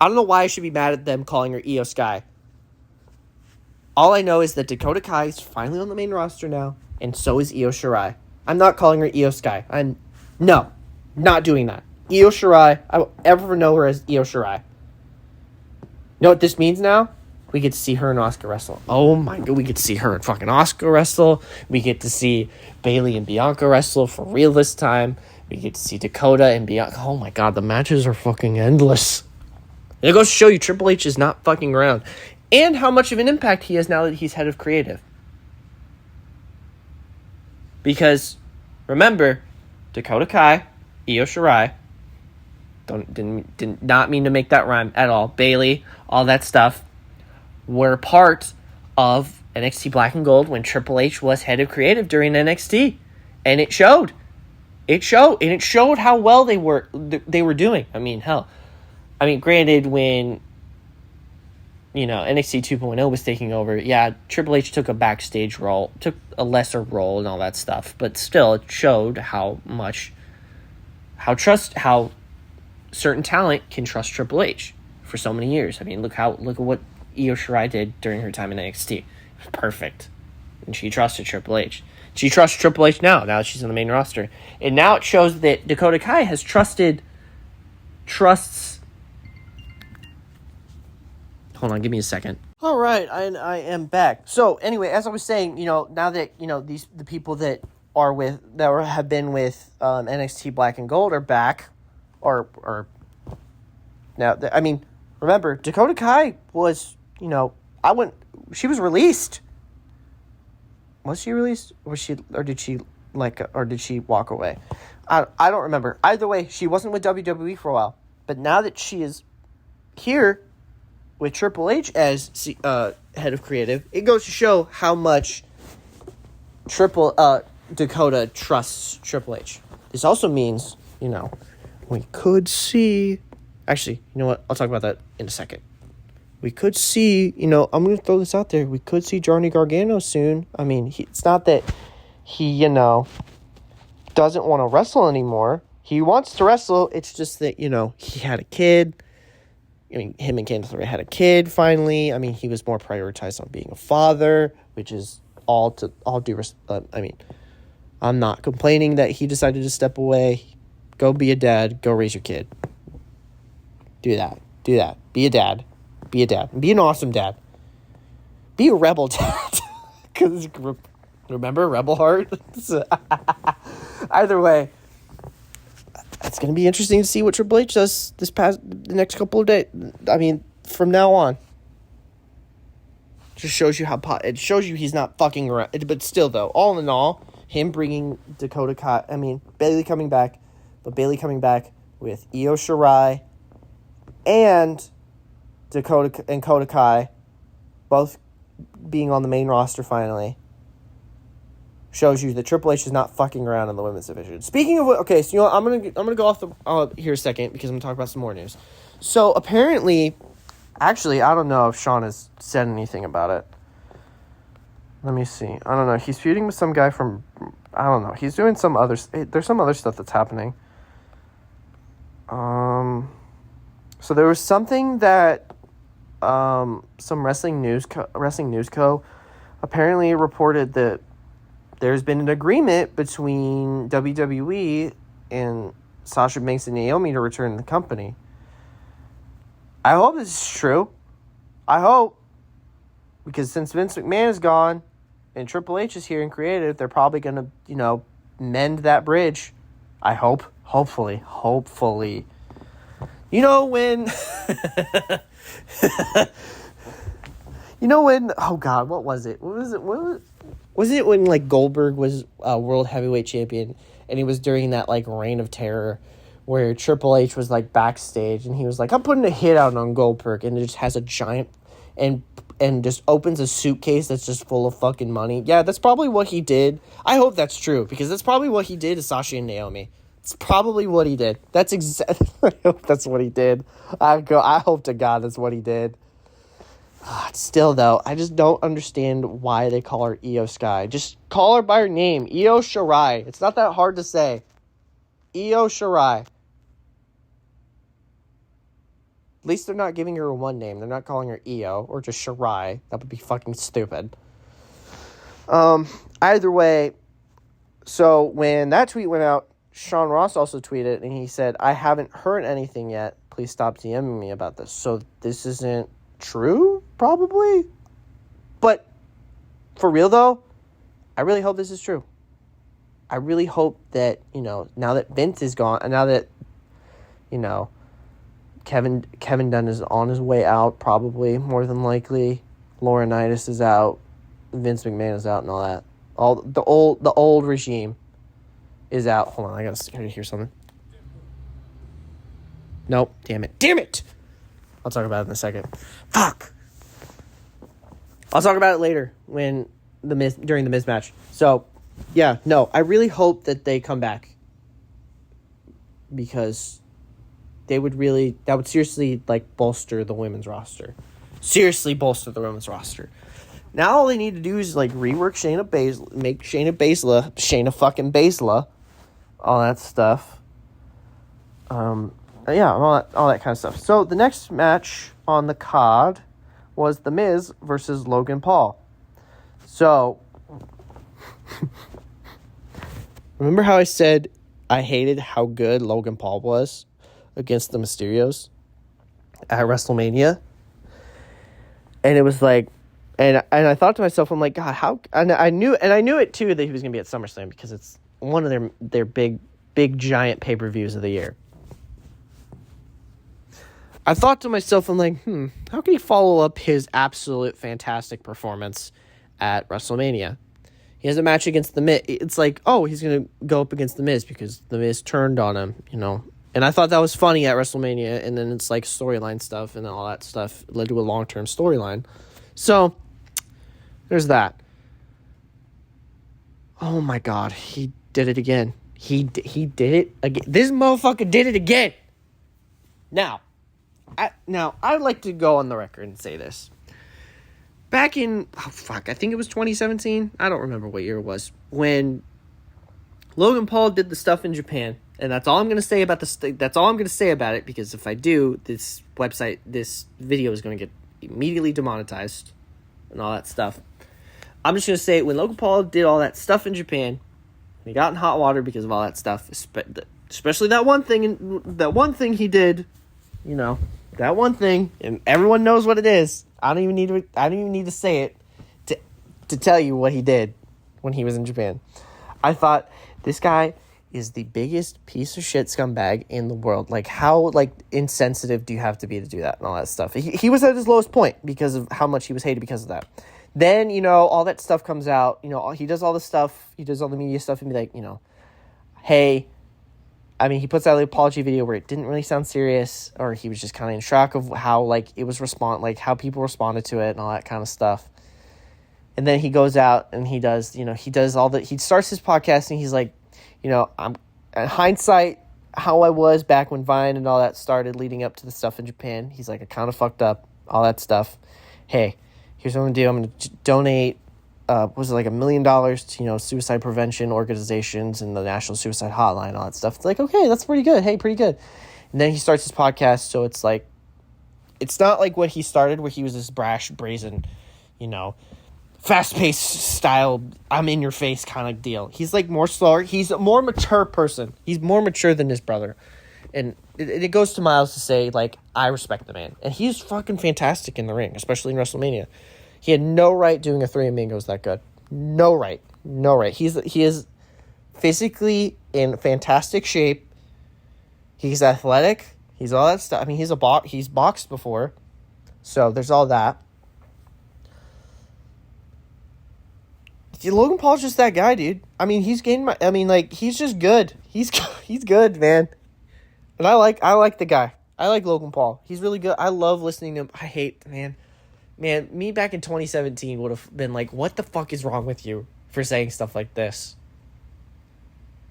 don't know why I should be mad at them calling her Io Sky. All I know is that Dakota Kai is finally on the main roster now, and so is Io Shirai. I'm not calling her Io Sky. No, not doing that. Io Shirai, I will ever know her as Io Shirai. You know what this means now? We get to see her and Asuka wrestle. Oh my god, we get to see her and fucking Asuka wrestle. We get to see Bayley and Bianca wrestle for real this time. We get to see Dakota and Bianca. Oh my god, the matches are fucking endless. And it goes to show you Triple H is not fucking around. And how much of an impact he has now that he's head of creative. Because, remember, Dakota Kai, Io Shirai, did not mean to make that rhyme at all. Bayley, all that stuff, were part of NXT Black and Gold when Triple H was head of creative during NXT. And it showed. It showed how well they were doing. I mean, hell. I mean, granted, when... NXT 2.0 was taking over. Yeah, Triple H took a backstage role, took a lesser role and all that stuff, but still, it showed how certain talent can trust Triple H for so many years. I mean, look at what Io Shirai did during her time in NXT. It was perfect, and she trusted Triple H. She trusts Triple H now that she's on the main roster, and now it shows that Dakota Kai has trusts. Hold on, give me a second. All right, I am back. So anyway, as I was saying, now that the people that have been with NXT Black and Gold are back, or now. I mean, remember Dakota Kai was she was released. Was she released? Did she walk away? I don't remember. Either way, she wasn't with WWE for a while. But now that she is here with Triple H as head of creative. It goes to show how much Dakota trusts Triple H. This also means, we could see... Actually, you know what? I'll talk about that in a second. We could see, I'm going to throw this out there. We could see Johnny Gargano soon. I mean, it's not that he, doesn't want to wrestle anymore. He wants to wrestle. It's just that, he had a kid. I mean, him and Candice LeRae had a kid finally. I mean, he was more prioritized on being a father, which is all due respect. I mean, I'm not complaining that he decided to step away. Go be a dad. Go raise your kid. Do that. Be a dad. Be an awesome dad. Be a rebel dad. Because remember Rebel Heart? Either way, it's going to be interesting to see what Triple H does the next couple of days. I mean, from now on. Just shows you it shows you he's not fucking around. But still, though, all in all, him bringing Bayley coming back, but Bayley coming back with Io Shirai and Dakota Kai, both being on the main roster finally, shows you that Triple H is not fucking around in the women's division. Speaking of okay, so I'm gonna go off here a second because I'm gonna talk about some more news. So apparently, actually, I don't know if Sean has said anything about it. Let me see. I don't know. He's feuding with some guy from... I don't know. He's doing some other... There's some other stuff that's happening. So there was something that some Wrestling News Co. apparently reported that there's been an agreement between WWE and Sasha Banks and Naomi to return to the company. I hope this is true. I hope. Because since Vince McMahon is gone and Triple H is here in creative, they're probably going to, mend that bridge. I hope. Hopefully. When... Oh, God, what was it? Was it when, Goldberg was World Heavyweight Champion and he was during that, Reign of Terror where Triple H was, backstage and he was like, I'm putting a hit out on Goldberg, and it just has a giant... And just opens a suitcase that's just full of fucking money. Yeah, that's probably what he did. I hope that's true, because that's probably what he did to Sasha and Naomi. It's probably what he did. That's exactly... I hope that's what he did. I hope to God that's what he did. Still, though, I just don't understand why they call her Io Sky. Just call her by her name. Io Shirai. It's not that hard to say. Io Shirai. At least they're not giving her a one name. They're not calling her Io or just Shirai. That would be fucking stupid. Either way, so when that tweet went out, Sean Ross also tweeted and he said, I haven't heard anything yet. Please stop DMing me about this. So this isn't true, probably. But for real, though, I really hope this is true. I really hope that, now that Vince is gone, and now that, Kevin Dunn is on his way out, probably, more than likely. Laurinaitis is out. Vince McMahon is out and all that. The old regime is out. Hold on, I gotta hear something. Nope, damn it. I'll talk about it in a second. Fuck. I'll talk about it later during the Miz match. So, yeah, no, I really hope that they come back, because that would seriously, bolster the women's roster. Seriously bolster the women's roster. Now all they need to do is, rework Shayna Baszler, make Shayna fucking Baszler, all that stuff. Yeah, all that kind of stuff. So the next match on the card was The Miz versus Logan Paul. So, remember how I said I hated how good Logan Paul was against the Mysterios at WrestleMania? And it was and I thought to myself, I'm like, God, how... And I knew it too that he was going to be at SummerSlam, because it's one of their big giant pay-per-views of the year. I thought to myself, I'm like, how can he follow up his absolute fantastic performance at WrestleMania? He has a match against The Miz. It's he's going to go up against The Miz because The Miz turned on him, And I thought that was funny at WrestleMania, and then it's storyline stuff and all that stuff led to a long-term storyline. So There's that. Oh my God, he did it again. He did it again. This motherfucker did it again. Now, I'd like to go on the record and say this. Back in, I think it was 2017. I don't remember what year it was. When Logan Paul did the stuff in Japan. And that's all I'm going to say about that's all I'm going to say about it, because if I do, this video is going to get immediately demonetized and all that stuff. I'm just going to say, when Logan Paul did all that stuff in Japan, he got in hot water because of all that stuff, especially that one thing he did, that one thing, and everyone knows what it is. I don't even need to say it to tell you what he did when he was in Japan. I thought, this guy is the biggest piece of shit scumbag in the world. Like, how, insensitive do you have to be to do that and all that stuff? He was at his lowest point because of how much he was hated because of that. Then, all that stuff comes out. He does all the stuff. He does all the media stuff and be like, hey, he puts out the apology video where it didn't really sound serious, or he was just kind of in shock of how, it was how people responded to it and all that kind of stuff. And then he goes out and he does, he starts his podcast and he's like, I'm in hindsight, how I was back when Vine and all that started leading up to the stuff in Japan. He's like, I kind of fucked up, all that stuff. Hey, here's what I'm going to do. I'm going to donate, $1 million to, suicide prevention organizations and the National Suicide Hotline, all that stuff. It's like, okay, that's pretty good. Hey, pretty good. And then he starts his podcast. So it's like, it's not like what he started where he was this brash, brazen, fast-paced style, I'm in your face kind of deal. He's more slower. He's a more mature person. He's more mature than his brother. And it goes to miles to say, I respect the man. And he's fucking fantastic in the ring, especially in WrestleMania. He had no right doing a 3 Amigos that good. No right. He is physically in fantastic shape. He's athletic. He's all that stuff. He's boxed before. So there's all that. Logan Paul's just that guy, dude. He's gained he's just good. He's good, man. And I like the guy. I like Logan Paul. He's really good. I love listening to him. I hate, man, me back in 2017 would have been like, what the fuck is wrong with you for saying stuff like this?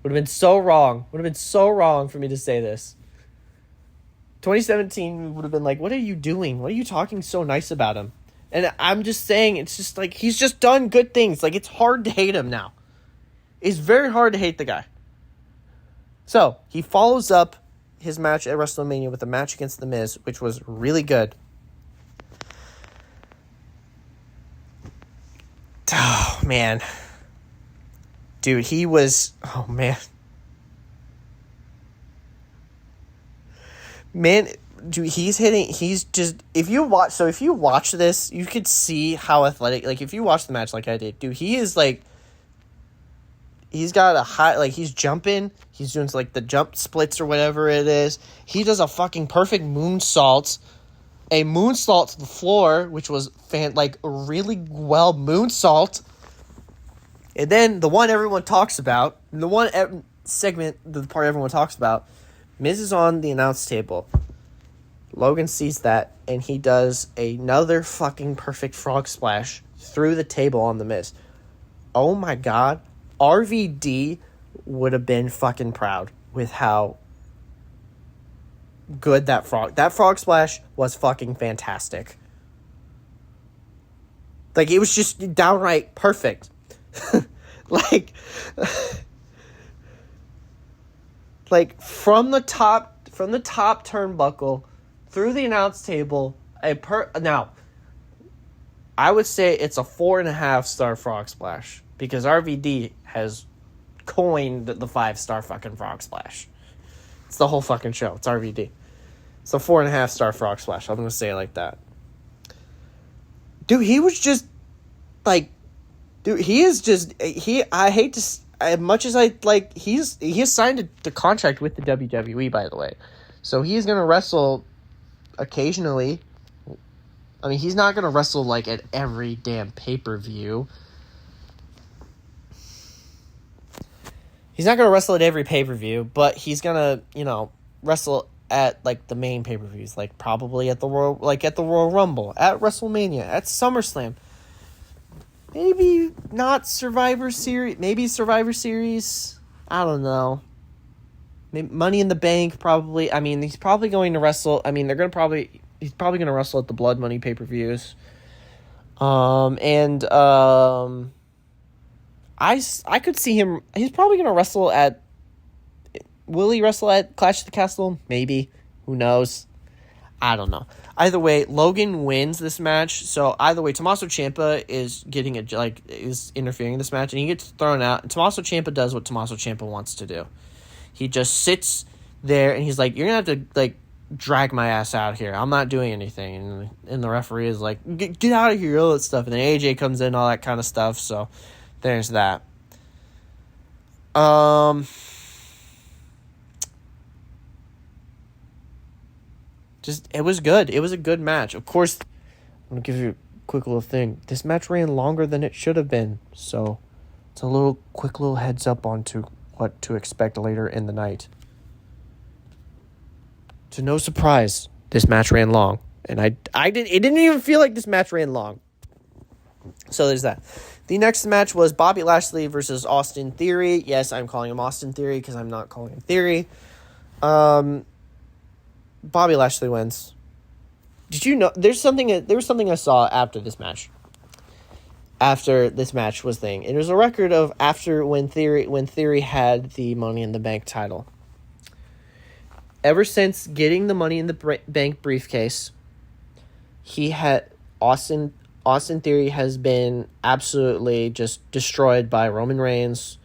Would have been so wrong. Would have been so wrong for me to say this. 2017 would have been like, what are you doing? What are you talking so nice about him? And I'm just saying, it's just he's just done good things. It's hard to hate him now. It's very hard to hate the guy. So, he follows up his match at WrestleMania with a match against The Miz, which was really good. Oh, man. Dude, he was... Oh, man. Man... Dude, he's just, if you watch this, you could see how athletic, if you watch the match like I did, dude, he is he's got a high, he's jumping, he's doing the jump splits or whatever it is. He does a fucking perfect moonsault to the floor, which was really well moonsault. And then the one everyone talks about, the one segment, the part everyone talks about, Miz is on the announce table. Logan sees that, and he does another fucking perfect frog splash through the table on The Miz. Oh my God. RVD would have been fucking proud with how good that frog splash was fucking fantastic. It was just downright perfect. From the top turnbuckle through the announce table, now, I would say it's a 4.5-star frog splash because RVD has coined the 5-star fucking frog splash. It's the whole fucking show. It's RVD. It's a 4.5-star frog splash. I'm gonna say it like that. Dude, he was just he is just I hate to, as much as he has signed the contract with the WWE, by the way, so he's gonna wrestle occasionally. He's not going to wrestle, at every damn pay-per-view. He's not going to wrestle at every pay-per-view, but he's going to, wrestle at, the main pay-per-views, probably at the Royal Rumble, at WrestleMania, at SummerSlam. maybe not Survivor Series. Maybe Survivor Series. I don't know. Maybe Money in the Bank, probably. I mean, he's probably going to wrestle. I mean, he's probably going to wrestle at the Blood Money pay-per-views. I could see him. He's probably going to wrestle at. Will he wrestle at Clash of the Castle? Maybe. Who knows? I don't know. Either way, Logan wins this match. So either way, Tommaso Ciampa is is interfering in this match, and he gets thrown out. And Tommaso Ciampa does what Tommaso Ciampa wants to do. He just sits there, and he's like, "You're gonna have to drag my ass out here. I'm not doing anything." And the referee is like, "Get out of here," all that stuff. And then AJ comes in, all that kind of stuff. So there's that. It was good. It was a good match. Of course, I'm going to give you a quick little thing. This match ran longer than it should have been. So it's a quick little heads up onto what to expect later in the night. To no surprise, this match ran long. And it didn't even feel like this match ran long. So there's that. The next match was Bobby Lashley versus Austin Theory. Yes, I'm calling him Austin Theory because I'm not calling him Theory. Bobby Lashley wins. Did you know there was something I saw after this match? After this match was thing. It was a record of when Theory had the Money in the Bank title. Ever since getting the Money in the Bank briefcase, he had Austin Theory has been absolutely just destroyed by Roman Reigns,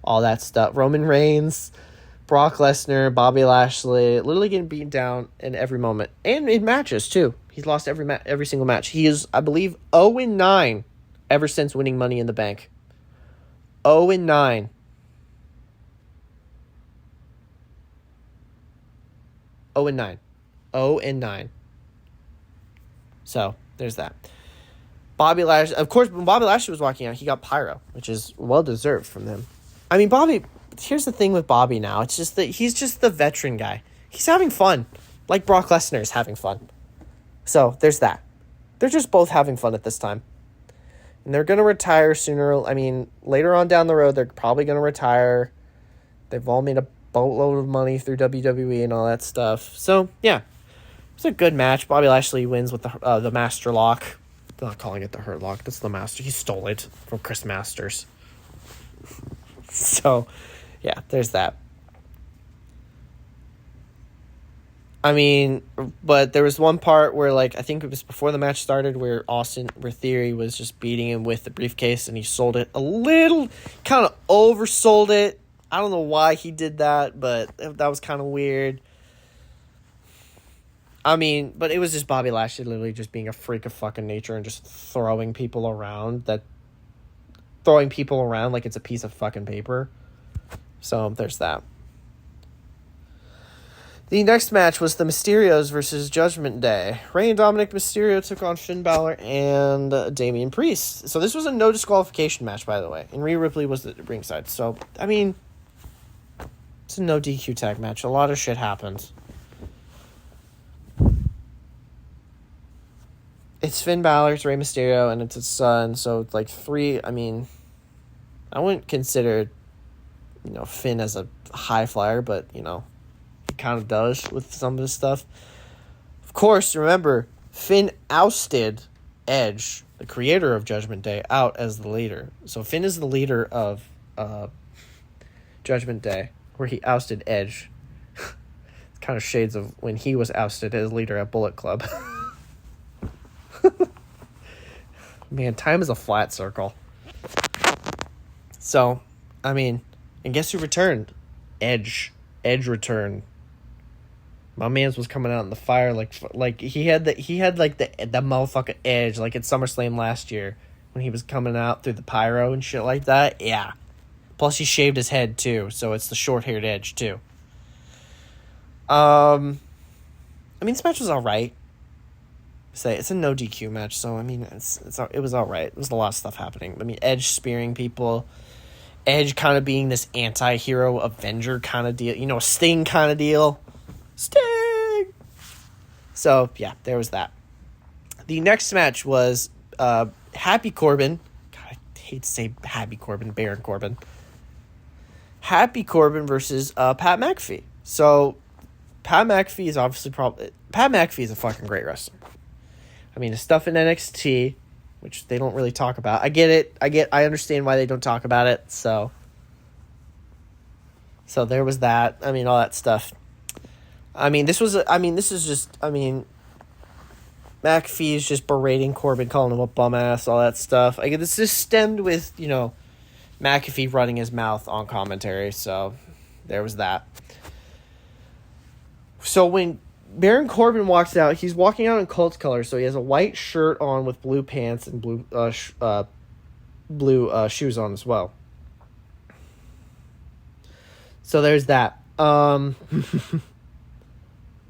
all that stuff. Roman Reigns, Brock Lesnar, Bobby Lashley, literally getting beaten down in every moment. And in matches, too. He's lost every single match. He is, I believe, 0-9 ever since winning Money in the Bank. 0-9. Oh and 9. So, there's that. Bobby Lashley, of course, when Bobby Lashley was walking out, he got pyro, which is well-deserved from him. I mean, here's the thing with Bobby now. It's just that he's just the veteran guy. He's having fun. Like Brock Lesnar is having fun. So, there's that. They're just both having fun at this time. And they're going to retire sooner. I mean, later on down the road, they're probably going to retire. They've all made a boatload of money through WWE and all that stuff. So, yeah. It's a good match. Bobby Lashley wins with the Master Lock. I'm not calling it the Hurt Lock. That's the Master. He stole it from Chris Masters. So, yeah, there's that. I mean, but there was one part where, I think it was before the match started where Theory was just beating him with the briefcase and he sold it a little, kind of oversold it. I don't know why he did that, but that was kind of weird. I mean, but it was just Bobby Lashley literally just being a freak of fucking nature and just throwing people around like it's a piece of fucking paper. So, there's that. The next match was the Mysterios versus Judgment Day. Rey and Dominic Mysterio took on Finn Balor and Damian Priest. So this was a no disqualification match, by the way. And Rhea Ripley was at ringside. So, I mean, it's a no DQ tag match. A lot of shit happens. It's Finn Balor, it's Rey Mysterio, and it's his son. So it's like three. I mean, I wouldn't consider, Finn as a high flyer, but, he kind of does with some of his stuff. Of course, remember, Finn ousted Edge, the creator of Judgment Day, out as the leader. So Finn is the leader of Judgment Day, where he ousted Edge. It's kind of shades of when he was ousted as leader at Bullet Club. Man, time is a flat circle. So, I mean, and guess who returned? Edge. Edge returned. My man's was coming out in the fire like he had the motherfucking Edge like at SummerSlam last year when he was coming out through the pyro and shit like that. Yeah. Plus he shaved his head too, so it's the short-haired Edge too. I mean, this match was all right. It's a no DQ match, so I mean, it was all right. There's a lot of stuff happening. I mean, Edge spearing people, Edge kind of being this anti-hero Avenger kind of deal, a Sting kind of deal. Sting! So, yeah, there was that. The next match was Happy Corbin. God, hate to say Happy Corbin, Baron Corbin. Happy Corbin versus Pat McAfee. So Pat McAfee is obviously Pat McAfee is a fucking great wrestler. I mean, the stuff in NXT, which they don't really talk about. I get it. I understand why they don't talk about it. So there was that. I mean, all that stuff. McAfee is just berating Corbin, calling him a bum ass, all that stuff. This just stemmed with, McAfee running his mouth on commentary. So there was that. So when Baron Corbin walks out, he's walking out in Colts colors. So he has a white shirt on with blue pants and blue shoes on as well. So there's that.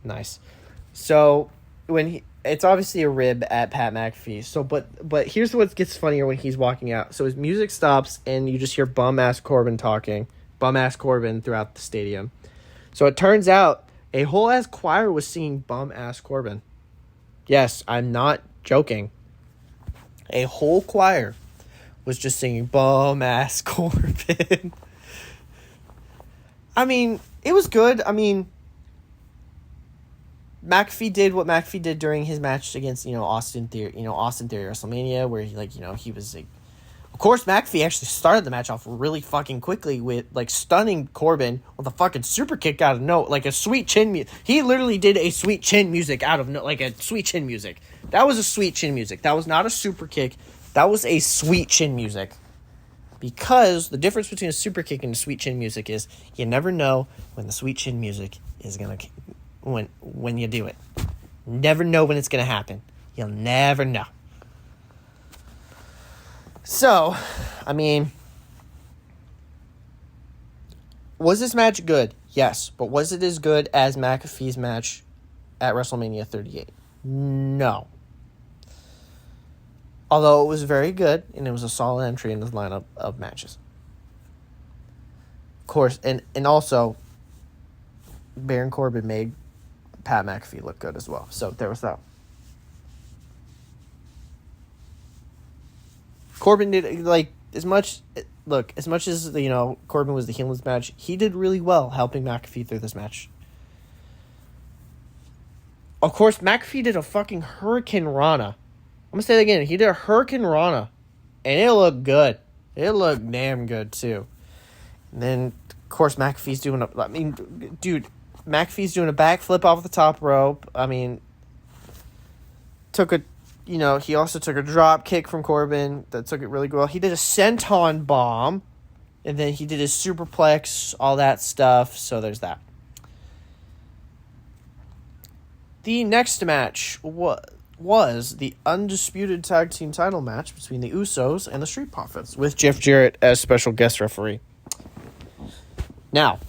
Nice. So it's obviously a rib at Pat McAfee. So but here's what gets funnier when he's walking out. So his music stops and you just hear bum ass Corbin throughout the stadium. So it turns out a whole ass choir was singing bum ass Corbin. Yes, I'm not joking. A whole choir was just singing bum ass Corbin. I mean, it was good. I mean, McAfee did what McAfee did during his match against, Austin Theory WrestleMania, where he was like, of course, McAfee actually started the match off really fucking quickly with stunning Corbin with a fucking super kick out of a sweet chin. He literally did a sweet chin music out of a sweet chin music. That was a sweet chin music. That was not a super kick. That was a sweet chin music. Because the difference between a super kick and a sweet chin music is you never know when the sweet chin music is gonna when you do it. Never know when it's gonna happen. You'll never know. So, I mean, was this match good? Yes. But was it as good as McAfee's match at WrestleMania 38? No. Although it was very good, and it was a solid entry in the lineup of matches. Of course, and also, Baron Corbin made Pat McAfee look good as well. So there was that. Corbin did, as much as, Corbin was the heel in this match, he did really well helping McAfee through this match. Of course, McAfee did a fucking Hurricane Rana. I'm going to say that again. He did a Hurricane Rana, and it looked good. It looked damn good, too. And then, of course, McAfee's doing McAfee's doing a backflip off the top rope. I mean, he also took a drop kick from Corbin that took it really well. He did a senton bomb, and then he did his superplex, all that stuff. So there's that. The next match was the undisputed tag team title match between the Usos and the Street Profits, with Jeff Jarrett as special guest referee. Now,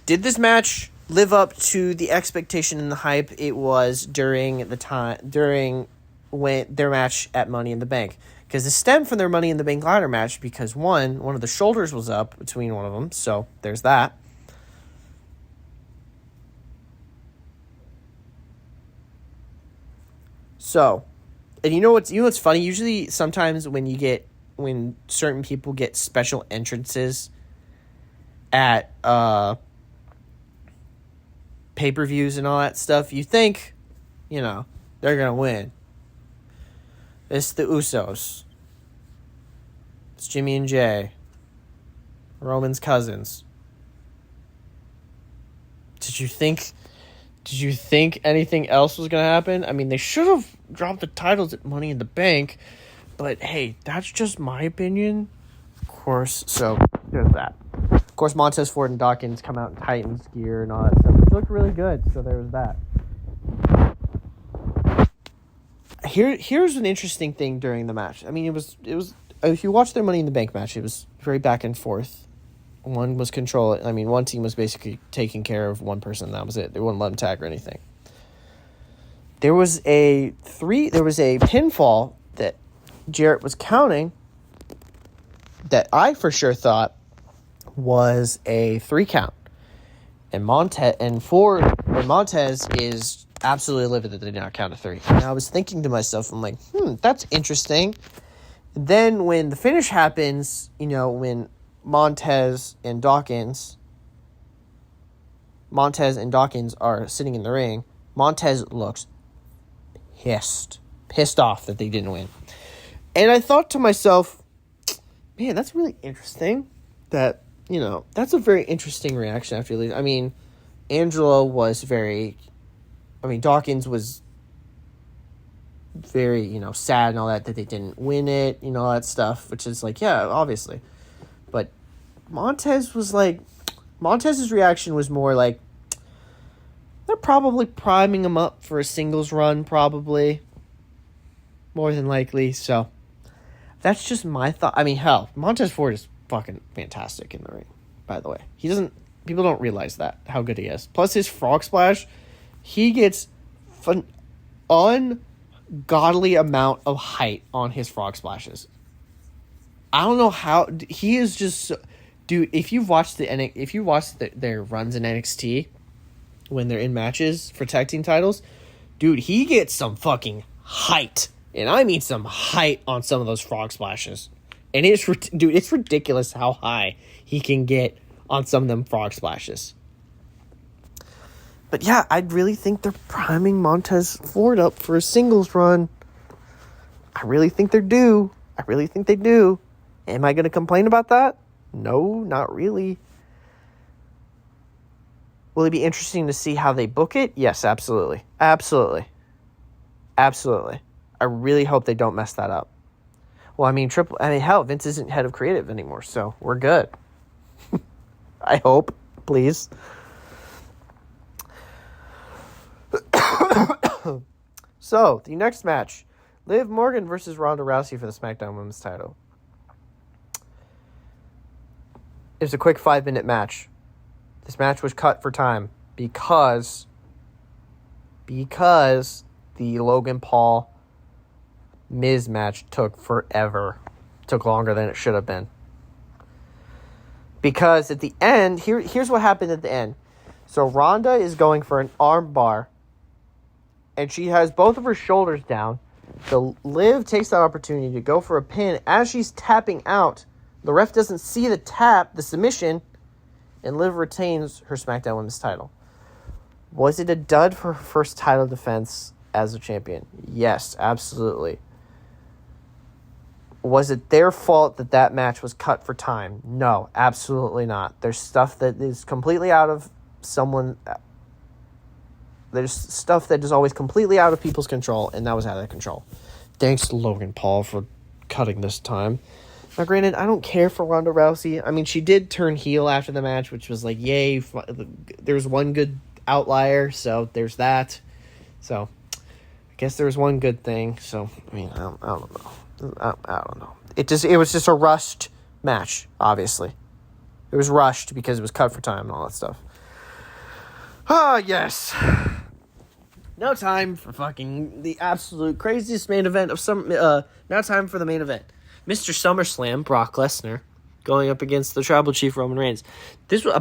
did this match live up to the expectation and the hype it was during when their match at Money in the Bank? Because it stemmed from their Money in the Bank ladder match because one of the shoulders was up between one of them, so there's that. So, and you know what's funny? Usually, sometimes when certain people get special entrances at pay-per-views and all that stuff, you think, they're gonna win. It's the Usos. It's Jimmy and Jay. Roman's cousins. Did you think anything else was going to happen? I mean, they should have dropped the titles at Money in the Bank, but hey, that's just my opinion. Of course, so there's that. Of course, Montez Ford and Dawkins come out in Titans gear and all that stuff, which looked really good, so there was that. Here's an interesting thing during the match. I mean, it was if you watch their Money in the Bank match, it was very back and forth. One team was basically taking care of one person. That was it. They wouldn't let them tag or anything. There was a pinfall that Jarrett was counting that I for sure thought was a 3 count. And Montez is absolutely livid that they did not count a 3. And I was thinking to myself, I'm like, that's interesting. And then when the finish happens, when Montez and Dawkins are sitting in the ring, Montez looks pissed off that they didn't win. And I thought to myself, man, that's really interesting. That, that's a very interesting reaction after you leave. I mean, Angelo was Dawkins was very, sad and all that they didn't win it, all that stuff, which is like, yeah, obviously. But Montez's reaction was more like, they're probably priming him up for a singles run, probably. More than likely, so that's just my thought. I mean, hell, Montez Ford is fucking fantastic in the ring, by the way. People don't realize that, how good he is. Plus his frog splash, he gets ungodly amount of height on his frog splashes. I don't know how, he is just, dude, if you've watched their runs in NXT, when they're in matches for tag team titles, dude, he gets some fucking height. And I mean some height on some of those frog splashes. And it's ridiculous how high he can get on some of them frog splashes. But yeah, I really think they're priming Montez Ford up for a singles run. I really think they're due. I really think they do. Am I going to complain about that? No, not really. Will it be interesting to see how they book it? Yes, absolutely. Absolutely. Absolutely. I really hope they don't mess that up. Well, hell, Vince isn't head of creative anymore, so we're good. I hope, please. So, the next match, Liv Morgan versus Ronda Rousey for the SmackDown Women's title. It was a quick 5-minute match. This match was cut for time because the Logan Paul Miz match took forever. Took longer than it should have been. Because at the end, here's what happened at the end. So Ronda is going for an arm bar, and she has both of her shoulders down. So Liv takes that opportunity to go for a pin. As she's tapping out, the ref doesn't see the tap, the submission, and Liv retains her SmackDown Women's title. Was it a dud for her first title defense as a champion? Yes, absolutely. Was it their fault that match was cut for time? No, absolutely not. There's stuff that is completely out of there's stuff that is always completely out of people's control, and that was out of their control. Thanks to Logan Paul for cutting this time. Now, granted, I don't care for Ronda Rousey. I mean, she did turn heel after the match, which was like, yay. There's one good outlier, so there's that. So, I guess there was one good thing. So, I mean, I don't know. I don't know. It was just a rushed match, obviously. It was rushed because it was cut for time and all that stuff. Ah, yes. No time for fucking the absolute craziest main event of some. Now time for the main event. Mr. SummerSlam, Brock Lesnar, going up against the Tribal Chief Roman Reigns. This was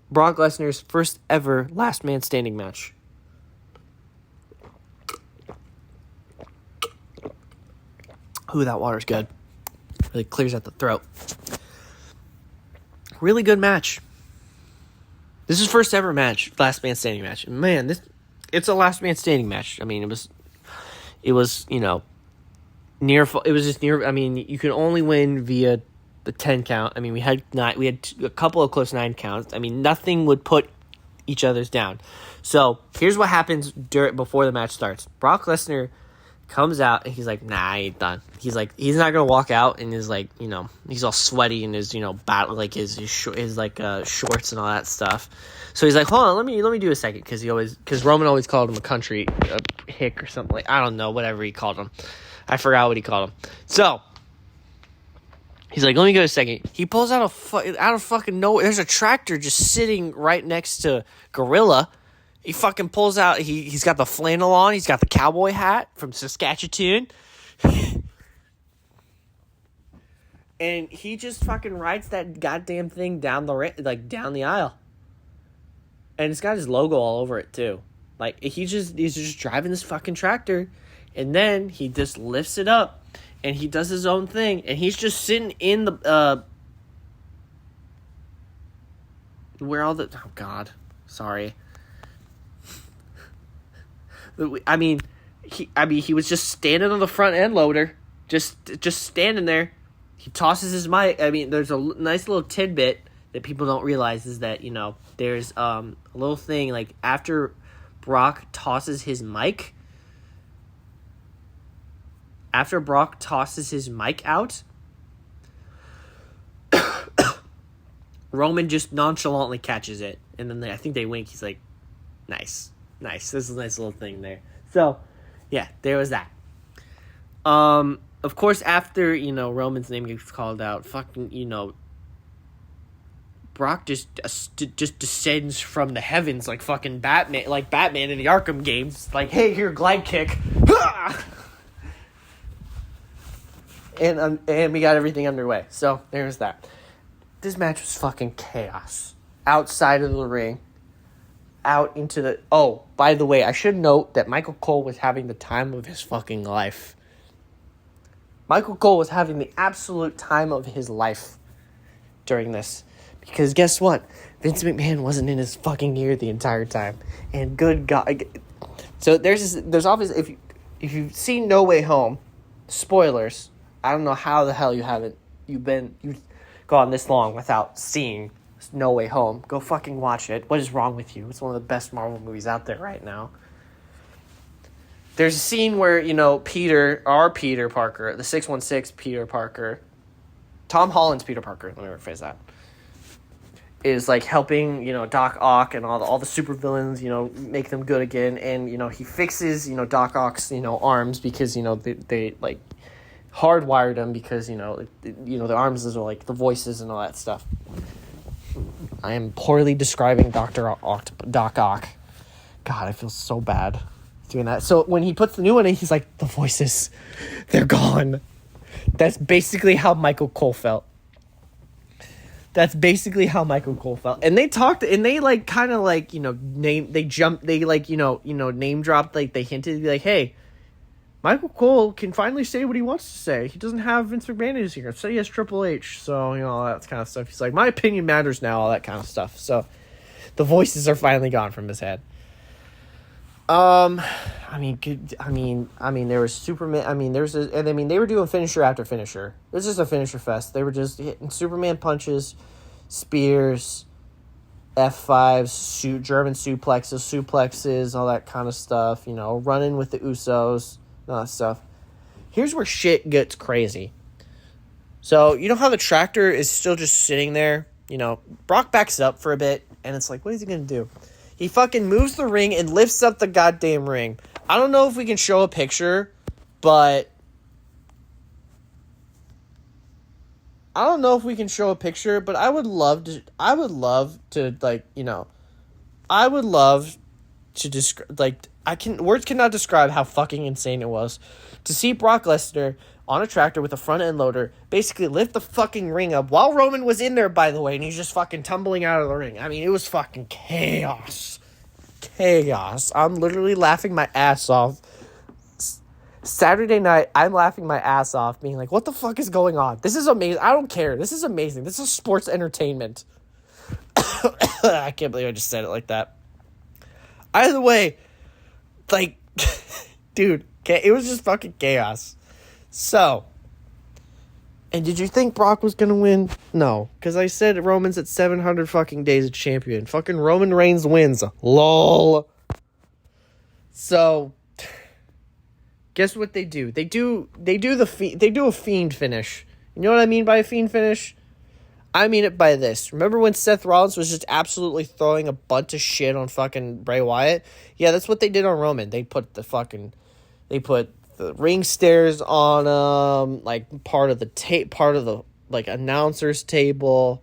Brock Lesnar's first ever Last Man Standing match. Ooh, that water's good. Really clears out the throat. Really good match. This is first ever match, Last Man Standing match. Man, it's a Last Man Standing match. I mean, it was near. It was just near. I mean, you can only win via the 10 count. I mean, we had a couple of close 9 counts. I mean, nothing would put each other's down. So here's what happens before the match starts. Brock Lesnar comes out and he's like, "Nah, I ain't done." He's like, he's not gonna walk out and is like, he's all sweaty in his, battle like his shorts and all that stuff. So he's like, "Hold on, let me do a second," because Roman always called him a hick or something, like, I don't know, whatever he called him. I forgot what he called him. So he's like, "Let me go a second." He pulls out out of fucking nowhere. There's a tractor just sitting right next to Gorilla. He fucking pulls out. He's got the flannel on. He's got the cowboy hat from Saskatchewan. And he just fucking rides that goddamn thing down the aisle. And it's got his logo all over it too. Like he's just driving this fucking tractor, And then he just lifts it up, and he does his own thing, and he's just sitting in the where all the sorry. He was just standing on the front end loader, just standing there. He tosses his mic. There's a nice little tidbit that people don't realize is that, there's a little thing, like, after Brock tosses his mic out, Roman just nonchalantly catches it, and then I think they wink. He's like, nice. This is a nice little thing there. So, yeah, there was that. Of course, after, Roman's name gets called out, Brock just descends from the heavens like fucking Batman, in the Arkham games. Like, hey, here, glide kick. And we got everything underway. So, there's that. This match was fucking chaos. Outside of the ring. Out into the... Oh, by the way, I should note that Michael Cole was having the time of his fucking life. Michael Cole was having the absolute time of his life during this. Because guess what? Vince McMahon wasn't in his fucking ear the entire time. And good God... So there's obviously... If you've seen No Way Home, spoilers, I don't know how the hell you've gone this long without seeing No Way Home. Go fucking watch it. What is wrong with you? It's one of the best Marvel movies out there right now. There's a scene where, Peter Parker, the 616 Peter Parker, Tom Holland's Peter Parker, let me rephrase that, is like helping, Doc Ock and all the supervillains, make them good again. And, he fixes, Doc Ock's, arms because, they like hardwired them because, the arms are like the voices and all that stuff. I am poorly describing Doc Ock. God, I feel so bad doing that. So when he puts the new one in, he's like, the voices, they're gone. That's basically how Michael Cole felt. And they talked, and they like kind of like, name dropped, like they hinted, like, hey, Michael Cole can finally say what he wants to say. He doesn't have Vince McMahon in his ear. So he has Triple H. So, all that kind of stuff. He's like, my opinion matters now, all that kind of stuff. So the voices are finally gone from his head. There was Superman. They were doing finisher after finisher. It was just a finisher fest. They were just hitting Superman punches, spears, F5s, German suplexes, all that kind of stuff. Running with the Usos. All that stuff. Here's where shit gets crazy. So, how the tractor is still just sitting there? Brock backs up for a bit, and it's like, what is he going to do? He fucking moves the ring and lifts up the goddamn ring. I don't know if we can show a picture, but... I would love to describe, like, words cannot describe how fucking insane it was to see Brock Lesnar on a tractor with a front end loader basically lift the fucking ring up while Roman was in there, by the way, and he's just fucking tumbling out of the ring. It was fucking chaos. I'm literally laughing my ass off. Saturday night, I'm laughing my ass off, being like, what the fuck is going on? This is amazing. I don't care. This is amazing. This is sports entertainment. I can't believe I just said it like that. Either way, like, dude, it was just fucking chaos. So, and did you think Brock was gonna win? No, because I said Roman's at 700 fucking days of champion. Fucking Roman Reigns wins. LOL. So, guess what they do? They do a fiend finish. You know what I mean by a fiend finish? I mean it by this. Remember when Seth Rollins was just absolutely throwing a bunch of shit on fucking Bray Wyatt? Yeah, that's what they did on Roman. They put the ring stairs on like part of the like announcer's table,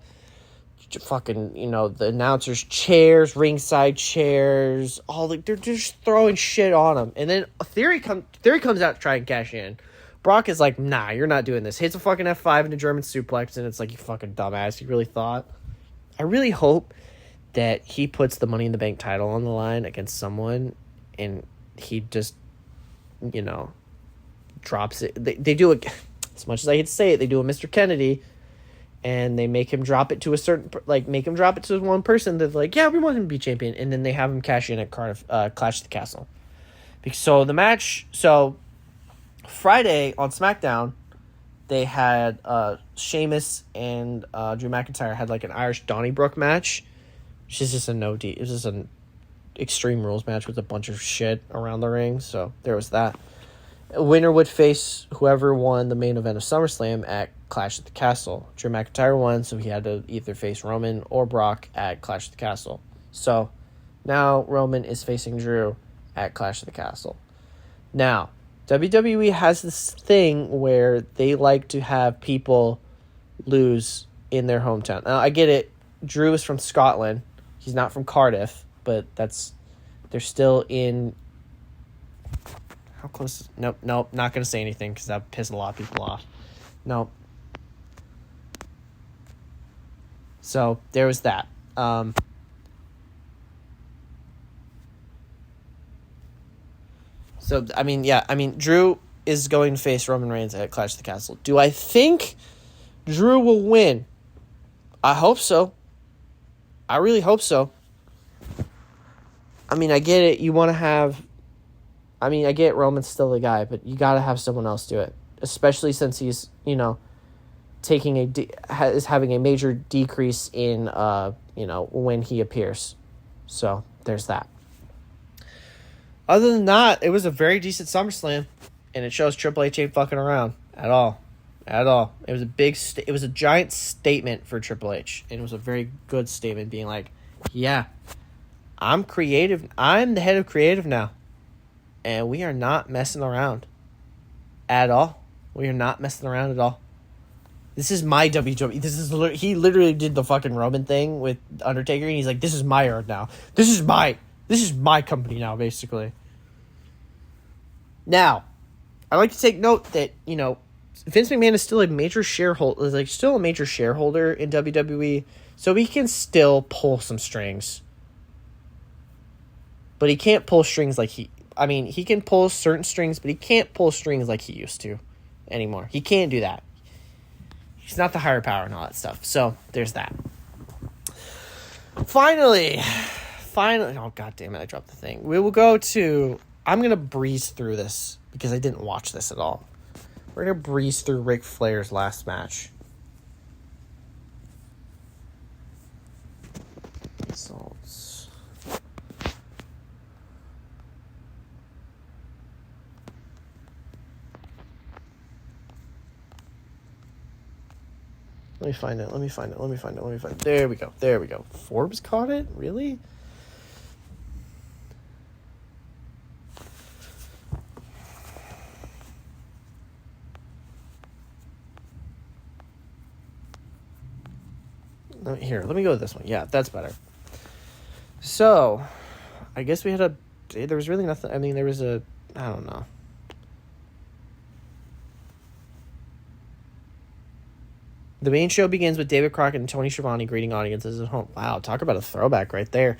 fucking, the announcers' chairs, ringside chairs, they're just throwing shit on him. And then Theory comes out to try and cash in. Brock is like, nah, you're not doing this. Hits a fucking F5 into German suplex, and it's like, you fucking dumbass. You really thought? I really hope that he puts the Money in the Bank title on the line against someone, and he just, drops it. They do it, as much as I hate to say it, they do a Mr. Kennedy, and they make him drop it to one person that's like, yeah, we want him to be champion, and then they have him cash in at Clash of the Castle. So Friday on SmackDown, they had Sheamus and Drew McIntyre had like an Irish Donnybrook match, which is just it was just an Extreme Rules match with a bunch of shit around the ring. So there was that. A winner would face whoever won the main event of SummerSlam at Clash at the Castle. Drew McIntyre won, so he had to either face Roman or Brock at Clash at the Castle. So now Roman is facing Drew at Clash at the Castle. Now, WWE has this thing where they like to have people lose in their hometown. Now, I get it. Drew is from Scotland. He's not from Cardiff, but they're still in... How close? Nope, not going to say anything because that pissed a lot of people off. Nope. So, there was that. Drew is going to face Roman Reigns at Clash of the Castle. Do I think Drew will win? I hope so. I really hope so. I mean, I get it. You want to have... I mean, I get Roman's still the guy, but you got to have someone else do it. Especially since he's, is having a major decrease in, when he appears. So, there's that. Other than that, it was a very decent SummerSlam, and it shows Triple H ain't fucking around at all. It was it was a giant statement for Triple H, and it was a very good statement, being like, "Yeah, I'm creative. I'm the head of creative now, and we are not messing around at all. We are not messing around at all. This is my WWE. He literally did the fucking Roman thing with Undertaker, and he's like, "This is my earth now. This is my company now, basically." Now, I like to take note that, Vince McMahon is still a major shareholder, in WWE, so he can still pull some strings. But he can't pull strings he can pull certain strings, but he can't pull strings like he used to anymore. He can't do that. He's not the higher power and all that stuff. So, there's that. Finally, oh god damn it, I dropped the thing. We will go to... I'm going to breeze through this because I didn't watch this at all. We're going to breeze through Ric Flair's last match. Results. Let me find it. There we go. Forbes caught it? Really? Let me go with this one. Yeah, that's better. So, I guess there was really nothing. I mean, there was I don't know. The main show begins with David Crockett and Tony Schiavone greeting audiences at home. Wow, talk about a throwback right there.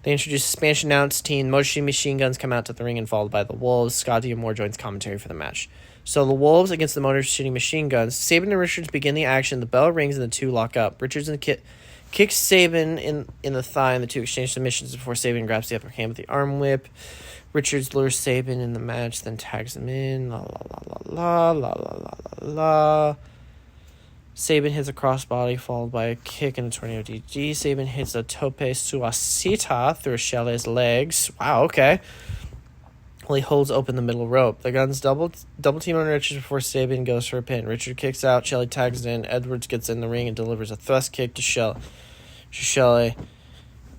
They introduce Spanish announce team. Motor City Machine Guns come out to the ring and followed by the Wolves. Scott D'Amore joins commentary for the match. So the Wolves against the Motor City Machine Guns. Sabin and Richards begin the action. The bell rings and the two lock up. Richards and kicks Sabin in the thigh, and the two exchange submissions before Sabin grabs the upper hand with the arm whip. Richards lures Sabin in the match, then tags him in. La la la la la la la la la. Sabin hits a crossbody followed by a kick and a tornado DG. Sabin hits a tope suicida through Shelley's legs. Wow, okay. Well, he holds open the middle rope. The Guns double team on Richards before Sabin goes for a pin. Richard kicks out. Shelley tags in. Edwards gets in the ring and delivers a thrust kick to Shelley.